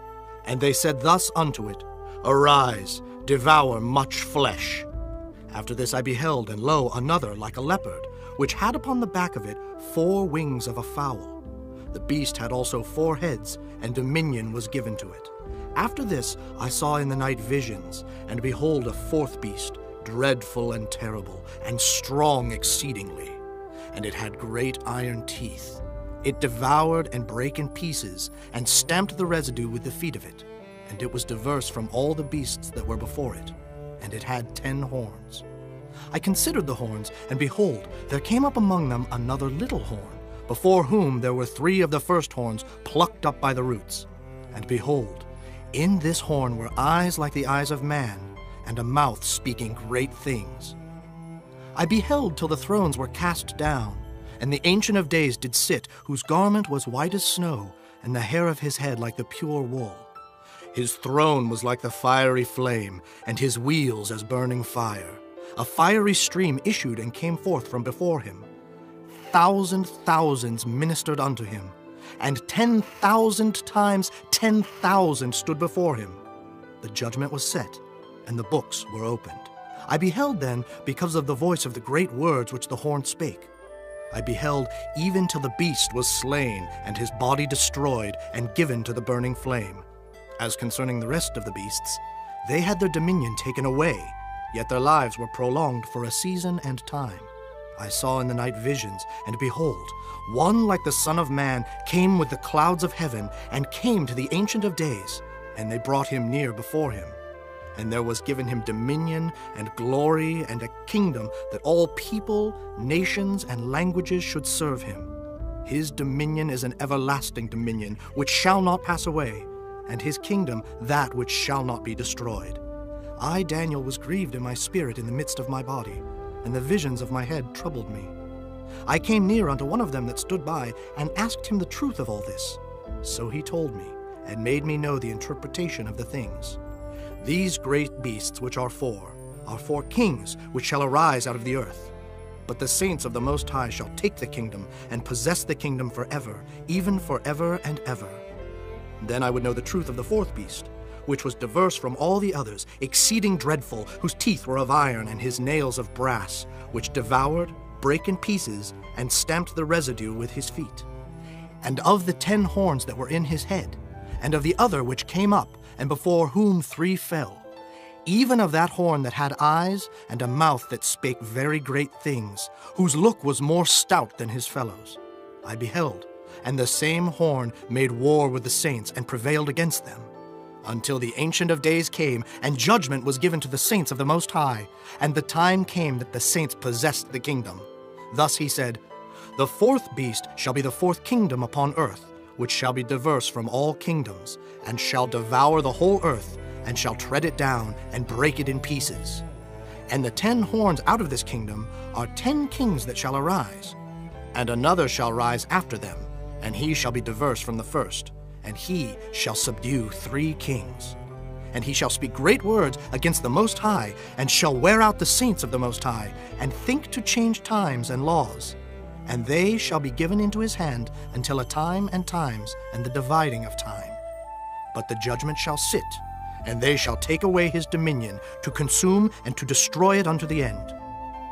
And they said thus unto it, Arise, devour much flesh. After this I beheld, and lo, another like a leopard, which had upon the back of it 4 wings of a fowl. The beast had also 4 heads, and dominion was given to it. After this I saw in the night visions, and behold a 4th beast, dreadful and terrible, and strong exceedingly. And it had great iron teeth. It devoured and brake in pieces, and stamped the residue with the feet of it. And it was diverse from all the beasts that were before it. And it had 10 horns. I considered the horns, and behold, there came up among them another little horn, before whom there were 3 of the first horns plucked up by the roots. And behold, in this horn were eyes like the eyes of man, and a mouth speaking great things. I beheld till the thrones were cast down, and the Ancient of Days did sit, whose garment was white as snow, and the hair of his head like the pure wool. His throne was like the fiery flame, and his wheels as burning fire. A fiery stream issued and came forth from before him. Thousands ministered unto him, and 10,000 times 10,000 stood before him. The judgment was set, and the books were opened. I beheld then, because of the voice of the great words which the horn spake. I beheld even till the beast was slain, and his body destroyed, and given to the burning flame. As concerning the rest of the beasts, they had their dominion taken away, yet their lives were prolonged for a season and time. I saw in the night visions, and behold, one like the Son of Man came with the clouds of heaven, and came to the Ancient of Days, and they brought him near before him. And there was given him dominion and glory and a kingdom, that all people, nations, and languages should serve him. His dominion is an everlasting dominion, which shall not pass away, and his kingdom that which shall not be destroyed. I, Daniel, was grieved in my spirit in the midst of my body, and the visions of my head troubled me. I came near unto one of them that stood by, and asked him the truth of all this. So he told me, and made me know the interpretation of the things. These great beasts which are 4 kings which shall arise out of the earth. But the saints of the Most High shall take the kingdom, and possess the kingdom forever, even forever and ever. Then I would know the truth of the 4th beast, which was diverse from all the others, exceeding dreadful, whose teeth were of iron, and his nails of brass, which devoured, brake in pieces, and stamped the residue with his feet. And of the 10 horns that were in his head, and of the other which came up, and before whom 3 fell, even of that horn that had eyes, and a mouth that spake very great things, whose look was more stout than his fellows, I beheld, and the same horn made war with the saints, and prevailed against them, until the Ancient of Days came, and judgment was given to the saints of the Most High, and the time came that the saints possessed the kingdom. Thus he said, The 4th beast shall be the 4th kingdom upon earth, which shall be diverse from all kingdoms, and shall devour the whole earth, and shall tread it down, and break it in pieces. And the 10 horns out of this kingdom are 10 kings that shall arise, and another shall rise after them, and he shall be diverse from the first, and he shall subdue 3 kings. And he shall speak great words against the Most High, and shall wear out the saints of the Most High, and think to change times and laws. And they shall be given into his hand until a time and times, and the dividing of time. But the judgment shall sit, and they shall take away his dominion, to consume and to destroy it unto the end.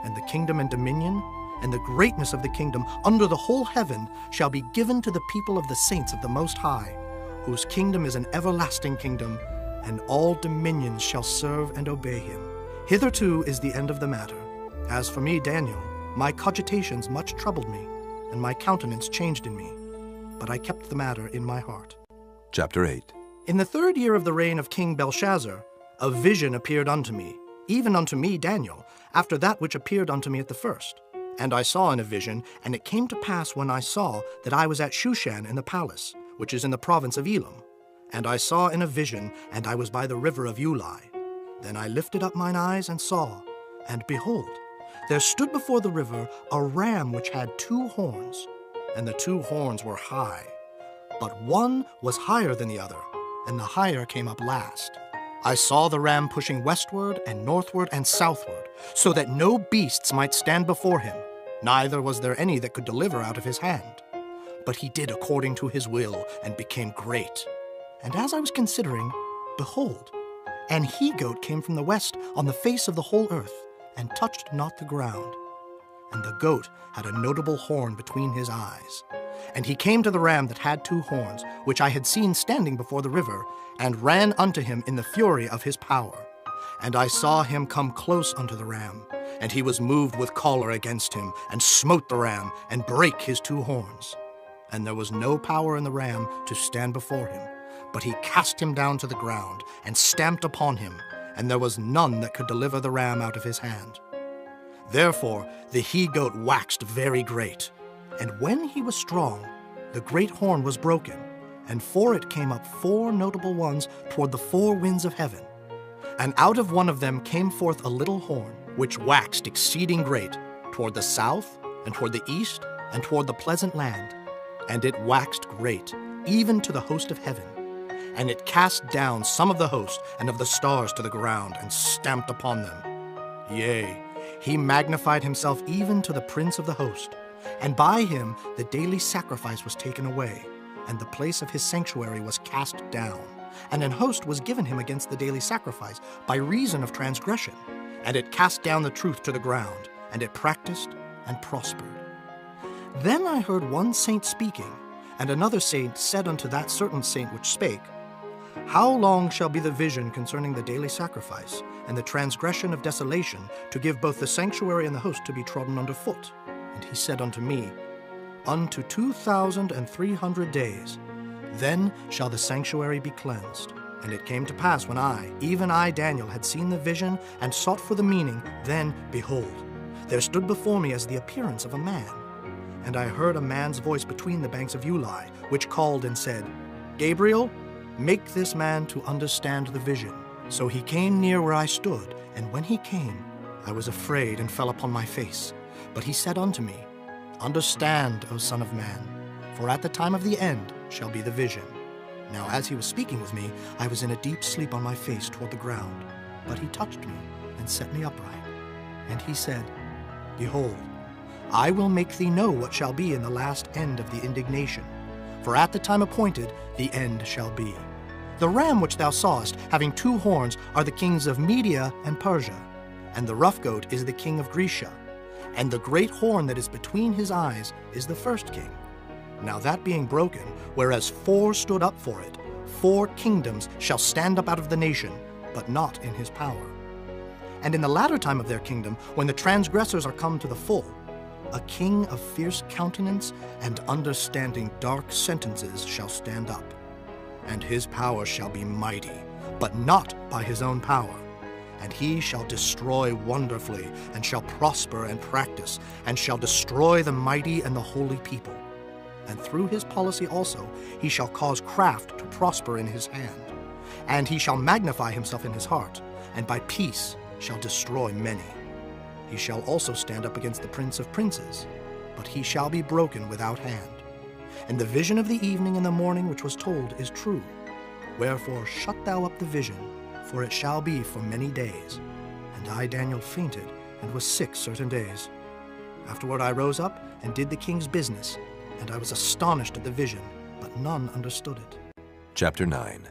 And the kingdom and dominion, and the greatness of the kingdom under the whole heaven shall be given to the people of the saints of the Most High, whose kingdom is an everlasting kingdom, and all dominions shall serve and obey him. Hitherto is the end of the matter. As for me, Daniel, my cogitations much troubled me, and my countenance changed in me. But I kept the matter in my heart. Chapter 8. In the 3rd year of the reign of King Belshazzar, a vision appeared unto me, even unto me, Daniel, after that which appeared unto me at the first. And I saw in a vision, and it came to pass when I saw that I was at Shushan in the palace, which is in the province of Elam. And I saw in a vision, and I was by the river of Ulai. Then I lifted up mine eyes and saw, and behold, there stood before the river a ram which had 2 horns, and the 2 horns were high. But one was higher than the other, and the higher came up last. I saw the ram pushing westward and northward and southward, so that no beasts might stand before him, neither was there any that could deliver out of his hand. But he did according to his will, and became great. And as I was considering, behold, an he-goat came from the west on the face of the whole earth, and touched not the ground. And the goat had a notable horn between his eyes. And he came to the ram that had 2 horns, which I had seen standing before the river, and ran unto him in the fury of his power. And I saw him come close unto the ram, and he was moved with choler against him, and smote the ram, and brake his 2 horns. And there was no power in the ram to stand before him, but he cast him down to the ground, and stamped upon him, and there was none that could deliver the ram out of his hand. Therefore the he-goat waxed very great, and when he was strong, the great horn was broken, and for it came up 4 notable ones toward the 4 winds of heaven. And out of one of them came forth a little horn, which waxed exceeding great, toward the south, and toward the east, and toward the pleasant land. And it waxed great, even to the host of heaven. And it cast down some of the host and of the stars to the ground, and stamped upon them. Yea, he magnified himself even to the prince of the host. And by him the daily sacrifice was taken away, and the place of his sanctuary was cast down. And an host was given him against the daily sacrifice by reason of transgression. And it cast down the truth to the ground, and it practiced and prospered. Then I heard one saint speaking, and another saint said unto that certain saint which spake, How long shall be the vision concerning the daily sacrifice, and the transgression of desolation, to give both the sanctuary and the host to be trodden under foot? And he said unto me, Unto 2,300 days. Then shall the sanctuary be cleansed. And it came to pass when I, even I, Daniel, had seen the vision, and sought for the meaning, then, behold, there stood before me as the appearance of a man. And I heard a man's voice between the banks of Uli, which called and said, Gabriel, make this man to understand the vision. So he came near where I stood, and when he came, I was afraid and fell upon my face. But he said unto me, Understand, O Son of Man, for at the time of the end shall be the vision. Now as he was speaking with me, I was in a deep sleep on my face toward the ground. But he touched me and set me upright. And he said, Behold, I will make thee know what shall be in the last end of the indignation. For at the time appointed the end shall be. The ram which thou sawest, having 2 horns, are the kings of Media and Persia, and the rough goat is the king of Grecia, and the great horn that is between his eyes is the first king. Now that being broken, whereas 4 stood up for it, 4 kingdoms shall stand up out of the nation, but not in his power. And in the latter time of their kingdom, when the transgressors are come to the full, a king of fierce countenance and understanding dark sentences shall stand up. And his power shall be mighty, but not by his own power. And he shall destroy wonderfully, and shall prosper and practice, and shall destroy the mighty and the holy people. And through his policy also he shall cause craft to prosper in his hand. And he shall magnify himself in his heart, and by peace shall destroy many. He shall also stand up against the prince of princes, but he shall be broken without hand. And the vision of the evening and the morning which was told is true. Wherefore shut thou up the vision, for it shall be for many days. And I, Daniel, fainted, and was sick certain days. Afterward I rose up, and did the king's business, and I was astonished at the vision, but none understood it. Chapter 9.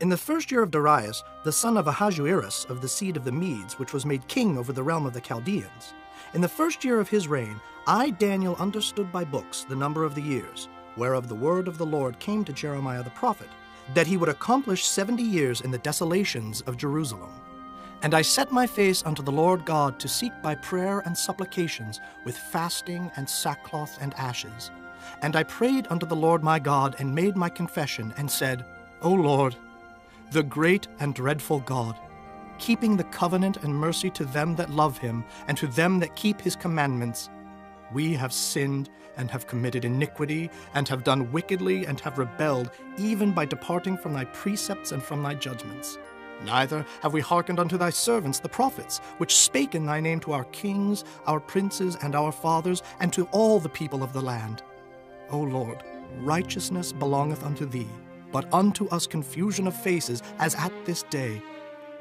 In the first year of Darius, the son of Ahasuerus of the seed of the Medes, which was made king over the realm of the Chaldeans, in the first year of his reign, I, Daniel, understood by books the number of the years, whereof the word of the Lord came to Jeremiah the prophet, that he would accomplish 70 years in the desolations of Jerusalem. And I set my face unto the Lord God to seek by prayer and supplications with fasting and sackcloth and ashes. And I prayed unto the Lord my God, and made my confession, and said, O Lord, the great and dreadful God, keeping the covenant and mercy to them that love him, and to them that keep his commandments, we have sinned, and have committed iniquity, and have done wickedly, and have rebelled, even by departing from thy precepts and from thy judgments. Neither have we hearkened unto thy servants the prophets, which spake in thy name to our kings, our princes, and our fathers, and to all the people of the land. O Lord, righteousness belongeth unto thee, but unto us confusion of faces, as at this day.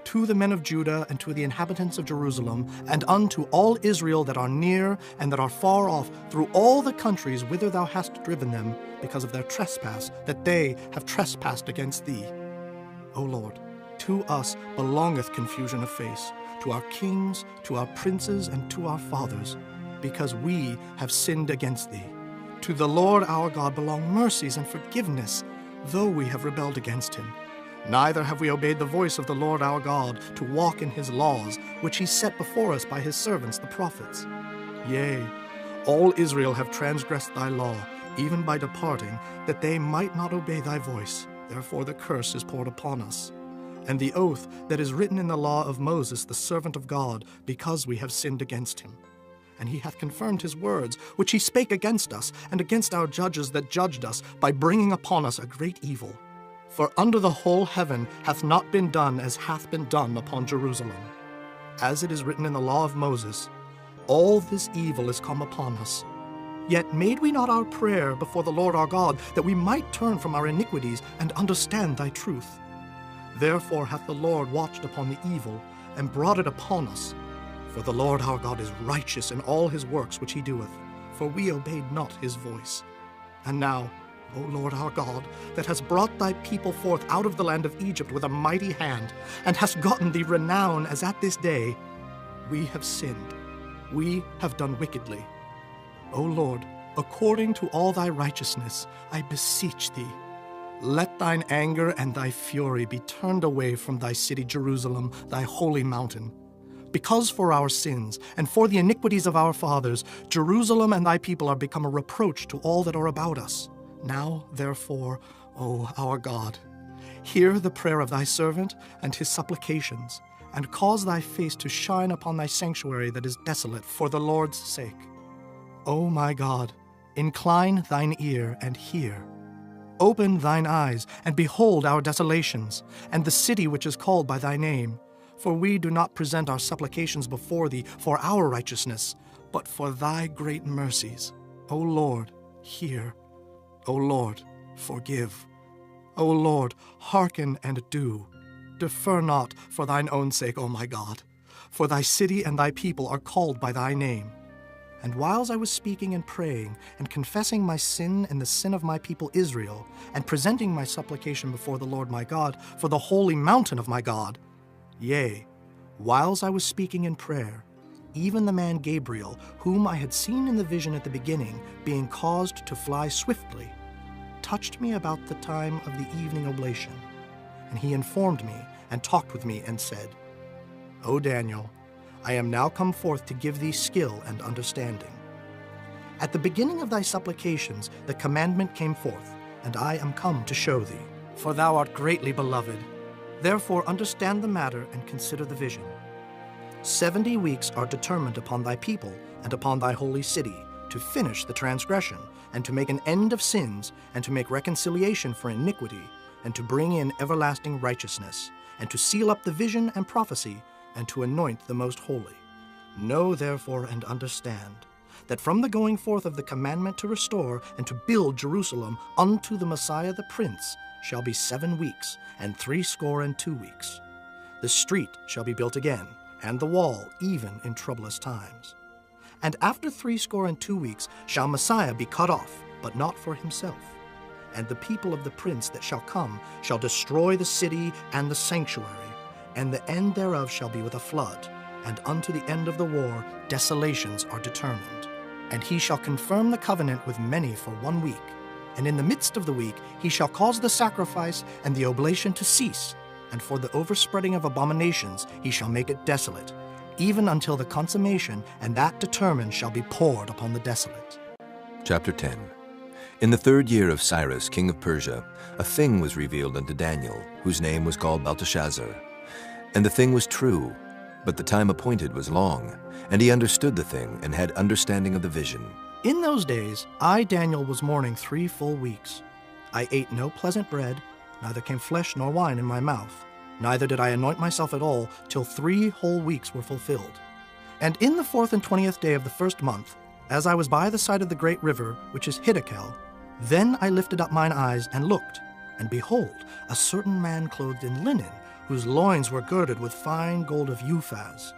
To the men of Judah and to the inhabitants of Jerusalem, and unto all Israel that are near and that are far off, through all the countries whither thou hast driven them, because of their trespass, that they have trespassed against thee. O Lord, to us belongeth confusion of face, to our kings, to our princes, and to our fathers, because we have sinned against thee. To the Lord our God belong mercies and forgiveness, though we have rebelled against him. Neither have we obeyed the voice of the Lord our God, to walk in his laws, which he set before us by his servants the prophets. Yea, all Israel have transgressed thy law, even by departing, that they might not obey thy voice. Therefore the curse is poured upon us. And the oath that is written in the law of Moses, the servant of God, because we have sinned against him. And he hath confirmed his words, which he spake against us, and against our judges that judged us, by bringing upon us a great evil. For under the whole heaven hath not been done as hath been done upon Jerusalem. As it is written in the law of Moses, all this evil is come upon us. Yet made we not our prayer before the Lord our God, that we might turn from our iniquities and understand thy truth. Therefore hath the Lord watched upon the evil, and brought it upon us. For the Lord our God is righteous in all his works which he doeth, for we obeyed not his voice. And now, O Lord our God, that hast brought thy people forth out of the land of Egypt with a mighty hand, and hast gotten thee renown as at this day, we have sinned, we have done wickedly. O Lord, according to all thy righteousness, I beseech thee, let thine anger and thy fury be turned away from thy city Jerusalem, thy holy mountain. Because for our sins and for the iniquities of our fathers, Jerusalem and thy people are become a reproach to all that are about us. Now, therefore, O our God, hear the prayer of thy servant and his supplications, and cause thy face to shine upon thy sanctuary that is desolate for the Lord's sake. O my God, incline thine ear and hear. Open thine eyes and behold our desolations, and the city which is called by thy name. For we do not present our supplications before thee for our righteousness, but for thy great mercies. O Lord, hear. O Lord, forgive. O Lord, hearken and do. Defer not for thine own sake, O my God. For thy city and thy people are called by thy name. And whiles I was speaking and praying, and confessing my sin and the sin of my people Israel, and presenting my supplication before the Lord my God for the holy mountain of my God, yea, whiles I was speaking in prayer, even the man Gabriel, whom I had seen in the vision at the beginning, being caused to fly swiftly, touched me about the time of the evening oblation. And he informed me, and talked with me, and said, O Daniel, I am now come forth to give thee skill and understanding. At the beginning of thy supplications the commandment came forth, and I am come to show thee. For thou art greatly beloved. Therefore understand the matter and consider the vision. 70 weeks are determined upon thy people and upon thy holy city, to finish the transgression, and to make an end of sins, and to make reconciliation for iniquity, and to bring in everlasting righteousness, and to seal up the vision and prophecy, and to anoint the most holy. Know therefore and understand, that from the going forth of the commandment to restore and to build Jerusalem unto the Messiah the Prince shall be 7 weeks, and 62 weeks. The street shall be built again, and the wall even in troublous times. And after 62 weeks shall Messiah be cut off, but not for himself. And the people of the prince that shall come shall destroy the city and the sanctuary, and the end thereof shall be with a flood, and unto the end of the war desolations are determined. And he shall confirm the covenant with many for 1 week, and in the midst of the week he shall cause the sacrifice and the oblation to cease, and for the overspreading of abominations he shall make it desolate, even until the consummation, and that determined shall be poured upon the desolate. Chapter 10. In the 3rd year of Cyrus, king of Persia, a thing was revealed unto Daniel, whose name was called Belteshazzar. And the thing was true, but the time appointed was long, and he understood the thing, and had understanding of the vision. In those days I, Daniel, was mourning 3 full weeks. I ate no pleasant bread, neither came flesh nor wine in my mouth, neither did I anoint myself at all till 3 whole weeks were fulfilled. And in the 4th and 20th day of the 1st month, as I was by the side of the great river, which is Hiddekel, then I lifted up mine eyes and looked, and behold, a certain man clothed in linen, whose loins were girded with fine gold of Uphaz.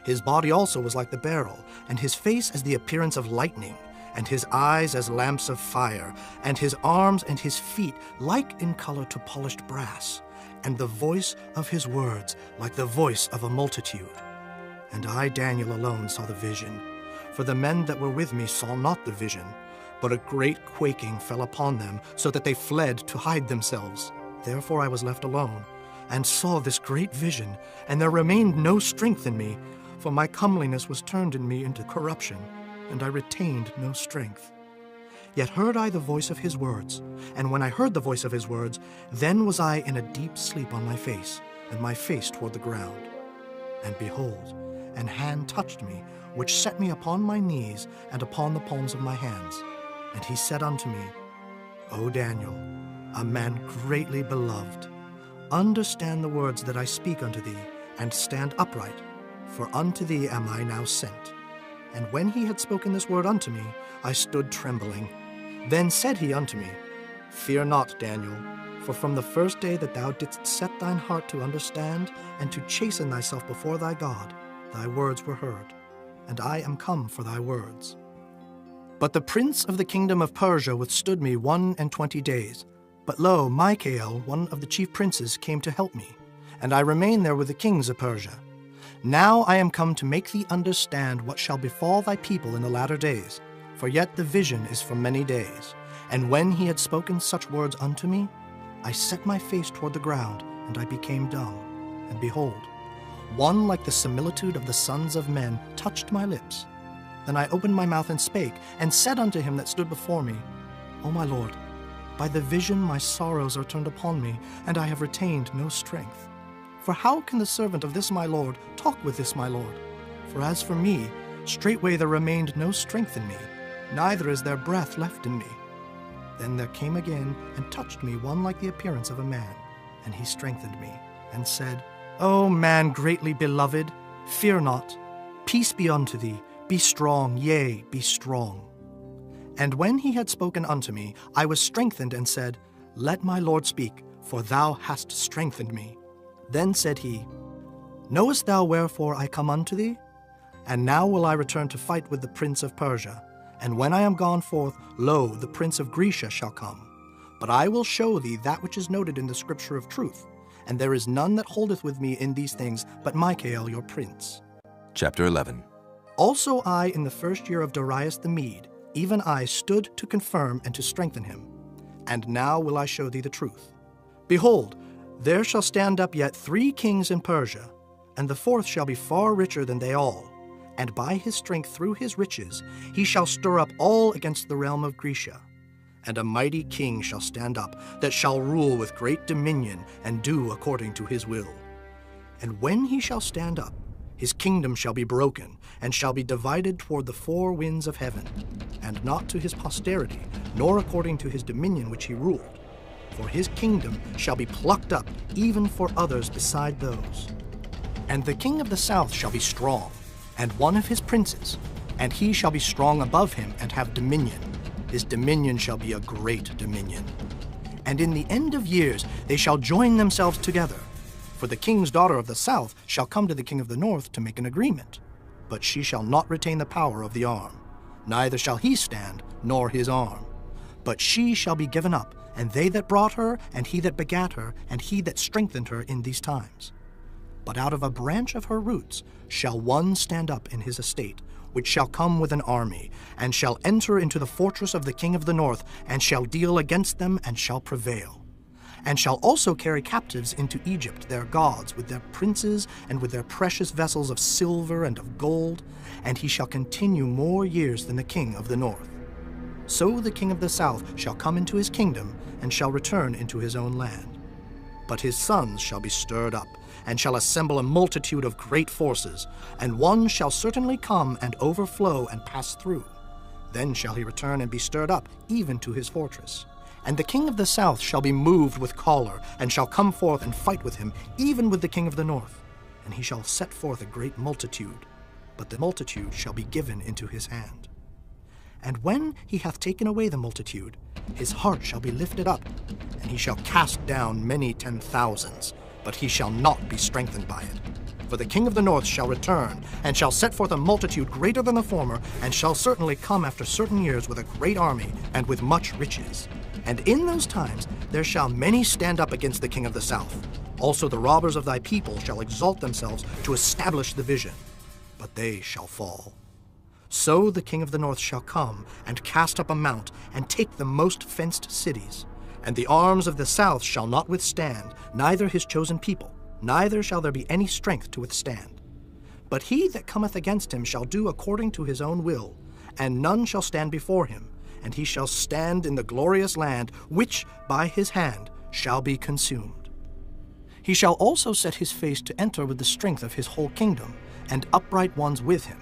His body also was like the beryl, and his face as the appearance of lightning, and his eyes as lamps of fire, and his arms and his feet like in color to polished brass, and the voice of his words like the voice of a multitude. And I, Daniel, alone saw the vision, for the men that were with me saw not the vision, but a great quaking fell upon them, so that they fled to hide themselves. Therefore I was left alone, and saw this great vision, and there remained no strength in me, for my comeliness was turned in me into corruption, and I retained no strength. Yet heard I the voice of his words, and when I heard the voice of his words, then was I in a deep sleep on my face, and my face toward the ground. And behold, an hand touched me, which set me upon my knees and upon the palms of my hands. And he said unto me, O Daniel, a man greatly beloved, understand the words that I speak unto thee, and stand upright, for unto thee am I now sent. And when he had spoken this word unto me, I stood trembling. Then said he unto me, Fear not, Daniel, for from the first day that thou didst set thine heart to understand and to chasten thyself before thy God, thy words were heard, and I am come for thy words. But the prince of the kingdom of Persia withstood me 21 days. But lo, Michael, one of the chief princes, came to help me, and I remained there with the kings of Persia. Now I am come to make thee understand what shall befall thy people in the latter days, for yet the vision is for many days. And when he had spoken such words unto me, I set my face toward the ground, and I became dumb. And behold, one like the similitude of the sons of men touched my lips. Then I opened my mouth and spake, and said unto him that stood before me, O my Lord, by the vision my sorrows are turned upon me, and I have retained no strength. For how can the servant of this my Lord talk with this my Lord? For as for me, straightway there remained no strength in me, neither is there breath left in me. Then there came again and touched me one like the appearance of a man, and he strengthened me, and said, O man greatly beloved, fear not. Peace be unto thee. Be strong, yea, be strong. And when he had spoken unto me, I was strengthened, and said, Let my Lord speak, for thou hast strengthened me. Then said he, Knowest thou wherefore I come unto thee? And now will I return to fight with the prince of Persia. And when I am gone forth, lo, the prince of Grecia shall come. But I will show thee that which is noted in the scripture of truth. And there is none that holdeth with me in these things, but Michael your prince. Chapter 11. Also I, in the first year of Darius the Mede, even I stood to confirm and to strengthen him. And now will I show thee the truth. Behold, there shall stand up yet 3 kings in Persia, and the 4th shall be far richer than they all. And by his strength through his riches he shall stir up all against the realm of Grecia. And a mighty king shall stand up, that shall rule with great dominion, and do according to his will. And when he shall stand up, his kingdom shall be broken, and shall be divided toward the 4 winds of heaven, and not to his posterity, nor according to his dominion which he ruled. For his kingdom shall be plucked up, even for others beside those. And the king of the south shall be strong, and one of his princes, and he shall be strong above him, and have dominion. His dominion shall be a great dominion. And in the end of years they shall join themselves together. For the king's daughter of the south shall come to the king of the north to make an agreement. But she shall not retain the power of the arm, neither shall he stand, nor his arm. But she shall be given up, and they that brought her, and he that begat her, and he that strengthened her in these times. But out of a branch of her roots shall one stand up in his estate, which shall come with an army, and shall enter into the fortress of the king of the north, and shall deal against them, and shall prevail. And shall also carry captives into Egypt their gods, with their princes, and with their precious vessels of silver and of gold, and he shall continue more years than the king of the north. So the king of the south shall come into his kingdom, and shall return into his own land. But his sons shall be stirred up, and shall assemble a multitude of great forces, and one shall certainly come and overflow and pass through. Then shall he return and be stirred up, even to his fortress. And the king of the south shall be moved with choler, and shall come forth and fight with him, even with the king of the north. And he shall set forth a great multitude, but the multitude shall be given into his hand. And when he hath taken away the multitude, his heart shall be lifted up, and he shall cast down many 10,000s, but he shall not be strengthened by it. For the king of the north shall return, and shall set forth a multitude greater than the former, and shall certainly come after certain years with a great army, and with much riches. And in those times there shall many stand up against the king of the south. Also the robbers of thy people shall exalt themselves to establish the vision, but they shall fall. So the king of the north shall come, and cast up a mount, and take the most fenced cities. And the arms of the south shall not withstand, neither his chosen people, neither shall there be any strength to withstand. But he that cometh against him shall do according to his own will, and none shall stand before him, and he shall stand in the glorious land, which by his hand shall be consumed. He shall also set his face to enter with the strength of his whole kingdom, and upright ones with him.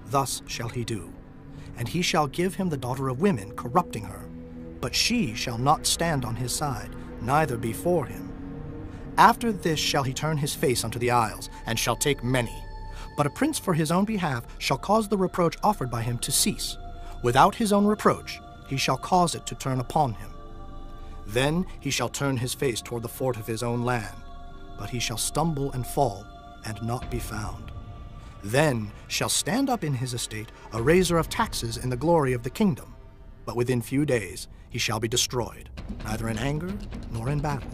Thus shall he do. And he shall give him the daughter of women, corrupting her. But she shall not stand on his side, neither before him. After this shall he turn his face unto the isles, and shall take many. But a prince for his own behalf shall cause the reproach offered by him to cease. Without his own reproach he shall cause it to turn upon him. Then he shall turn his face toward the fort of his own land, but he shall stumble and fall, and not be found. Then shall stand up in his estate a raiser of taxes in the glory of the kingdom, but within few days he shall be destroyed, neither in anger nor in battle.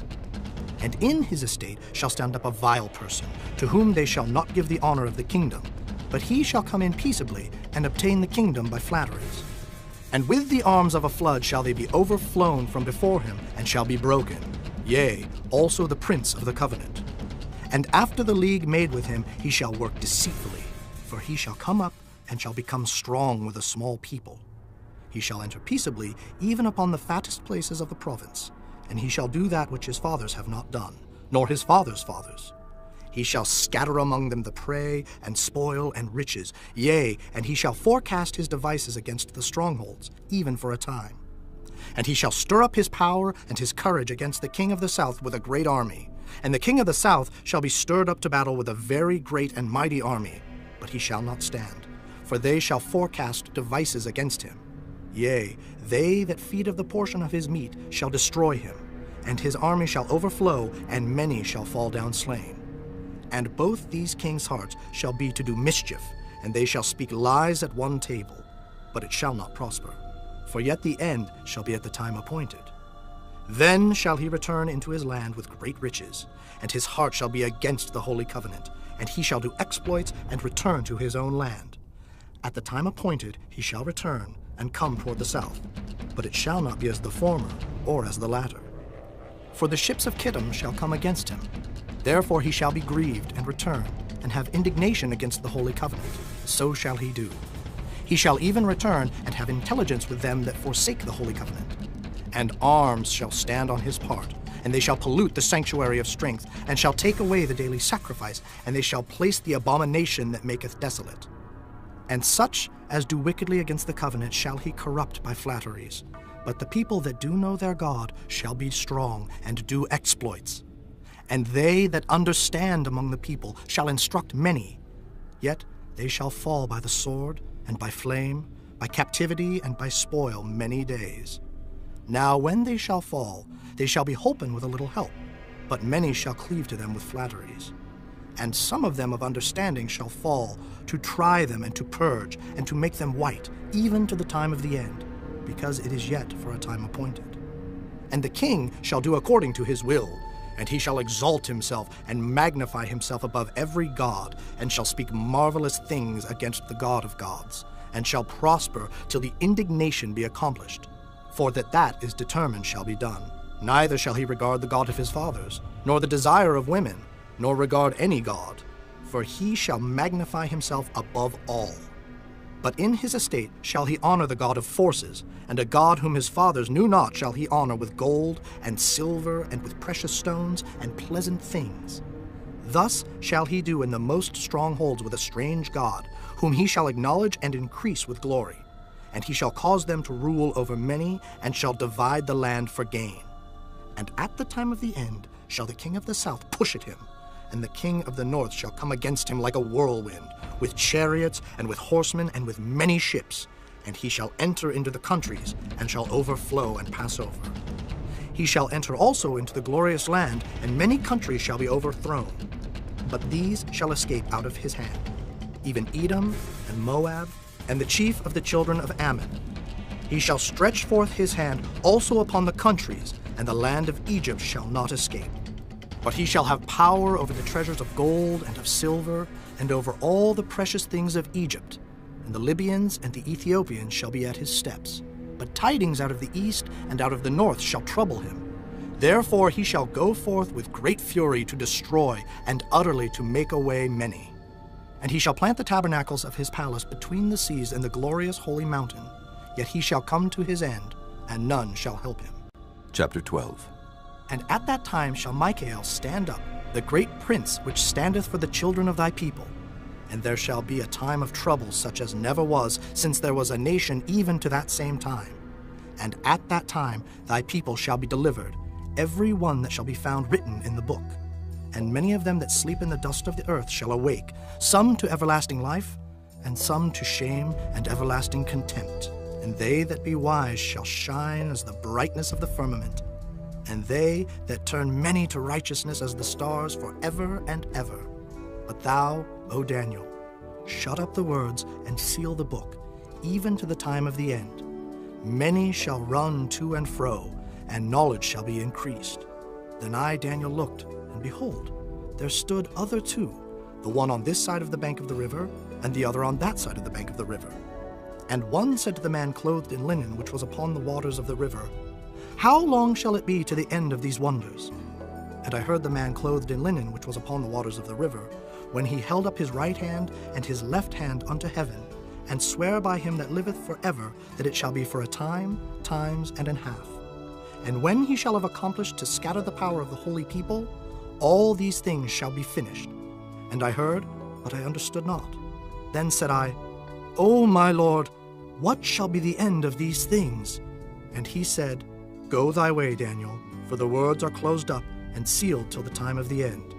And in his estate shall stand up a vile person, to whom they shall not give the honor of the kingdom, but he shall come in peaceably, and obtain the kingdom by flatteries. And with the arms of a flood shall they be overflown from before him, and shall be broken, yea, also the prince of the covenant. And after the league made with him, he shall work deceitfully, for he shall come up, and shall become strong with a small people. He shall enter peaceably, even upon the fattest places of the province, and he shall do that which his fathers have not done, nor his fathers' fathers. He shall scatter among them the prey, and spoil, and riches, yea, and he shall forecast his devices against the strongholds, even for a time. And he shall stir up his power and his courage against the king of the south with a great army. And the king of the south shall be stirred up to battle with a very great and mighty army, but he shall not stand, for they shall forecast devices against him. Yea, they that feed of the portion of his meat shall destroy him, and his army shall overflow, and many shall fall down slain. And both these kings' hearts shall be to do mischief, and they shall speak lies at one table, but it shall not prosper. For yet the end shall be at the time appointed. Then shall he return into his land with great riches, and his heart shall be against the holy covenant, and he shall do exploits and return to his own land. At the time appointed he shall return, and come toward the south, but it shall not be as the former, or as the latter. For the ships of Kittim shall come against him. Therefore he shall be grieved, and return, and have indignation against the holy covenant. So shall he do. He shall even return, and have intelligence with them that forsake the holy covenant. And arms shall stand on his part, and they shall pollute the sanctuary of strength, and shall take away the daily sacrifice, and they shall place the abomination that maketh desolate. And such as do wickedly against the covenant shall he corrupt by flatteries. But the people that do know their God shall be strong, and do exploits. And they that understand among the people shall instruct many. Yet they shall fall by the sword, and by flame, by captivity, and by spoil many days. Now when they shall fall, they shall be holpen with a little help, but many shall cleave to them with flatteries. And some of them of understanding shall fall, to try them, and to purge, and to make them white, even to the time of the end, because it is yet for a time appointed. And the king shall do according to his will, and he shall exalt himself, and magnify himself above every god, and shall speak marvelous things against the God of gods, and shall prosper till the indignation be accomplished. For that is determined shall be done. Neither shall he regard the God of his fathers, nor the desire of women, nor regard any god, for he shall magnify himself above all. But in his estate shall he honor the God of forces, and a God whom his fathers knew not shall he honor with gold and silver, and with precious stones and pleasant things. Thus shall he do in the most strongholds with a strange God, whom he shall acknowledge and increase with glory. and he shall cause them to rule over many, and shall divide the land for gain. And at the time of the end shall the king of the south push at him, and the king of the north shall come against him like a whirlwind, with chariots, and with horsemen, and with many ships. And he shall enter into the countries, and shall overflow and pass over. He shall enter also into the glorious land, and many countries shall be overthrown. But these shall escape out of his hand, even Edom and Moab, and the chief of the children of Ammon. He shall stretch forth his hand also upon the countries, and the land of Egypt shall not escape. But he shall have power over the treasures of gold and of silver, and over all the precious things of Egypt. And the Libyans and the Ethiopians shall be at his steps. But tidings out of the east and out of the north shall trouble him. Therefore he shall go forth with great fury to destroy, and utterly to make away many. And he shall plant the tabernacles of his palace between the seas and the glorious holy mountain. Yet he shall come to his end, and none shall help him. Chapter 12. And at that time shall Michael stand up, the great prince which standeth for the children of thy people. And there shall be a time of trouble such as never was, since there was a nation even to that same time. And at that time thy people shall be delivered, every one that shall be found written in the book. And many of them that sleep in the dust of the earth shall awake, some to everlasting life, and some to shame and everlasting contempt. And they that be wise shall shine as the brightness of the firmament, and they that turn many to righteousness as the stars forever and ever. But thou, O Daniel, shut up the words and seal the book, even to the time of the end. Many shall run to and fro, and knowledge shall be increased. Then I, Daniel, looked, and behold, there stood other two, the one on this side of the bank of the river, and the other on that side of the bank of the river. And one said to the man clothed in linen, which was upon the waters of the river, How long shall it be to the end of these wonders? And I heard the man clothed in linen, which was upon the waters of the river, when he held up his right hand and his left hand unto heaven, and sware by him that liveth forever, that it shall be for a time, times, and an half. And when he shall have accomplished to scatter the power of the holy people, all these things shall be finished. And I heard, but I understood not. Then said I, O my Lord, what shall be the end of these things? And he said, Go thy way, Daniel, for the words are closed up and sealed till the time of the end.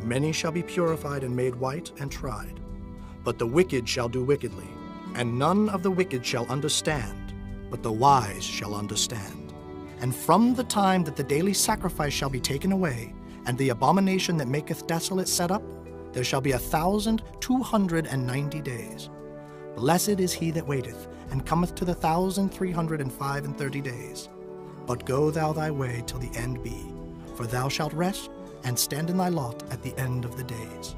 Many shall be purified and made white and tried. But the wicked shall do wickedly, and none of the wicked shall understand, but the wise shall understand. And from the time that the daily sacrifice shall be taken away, and the abomination that maketh desolate set up, there shall be 1,290 days. Blessed is he that waiteth, and cometh to the 1,335 days. But go thou thy way till the end be, for thou shalt rest, and stand in thy lot at the end of the days.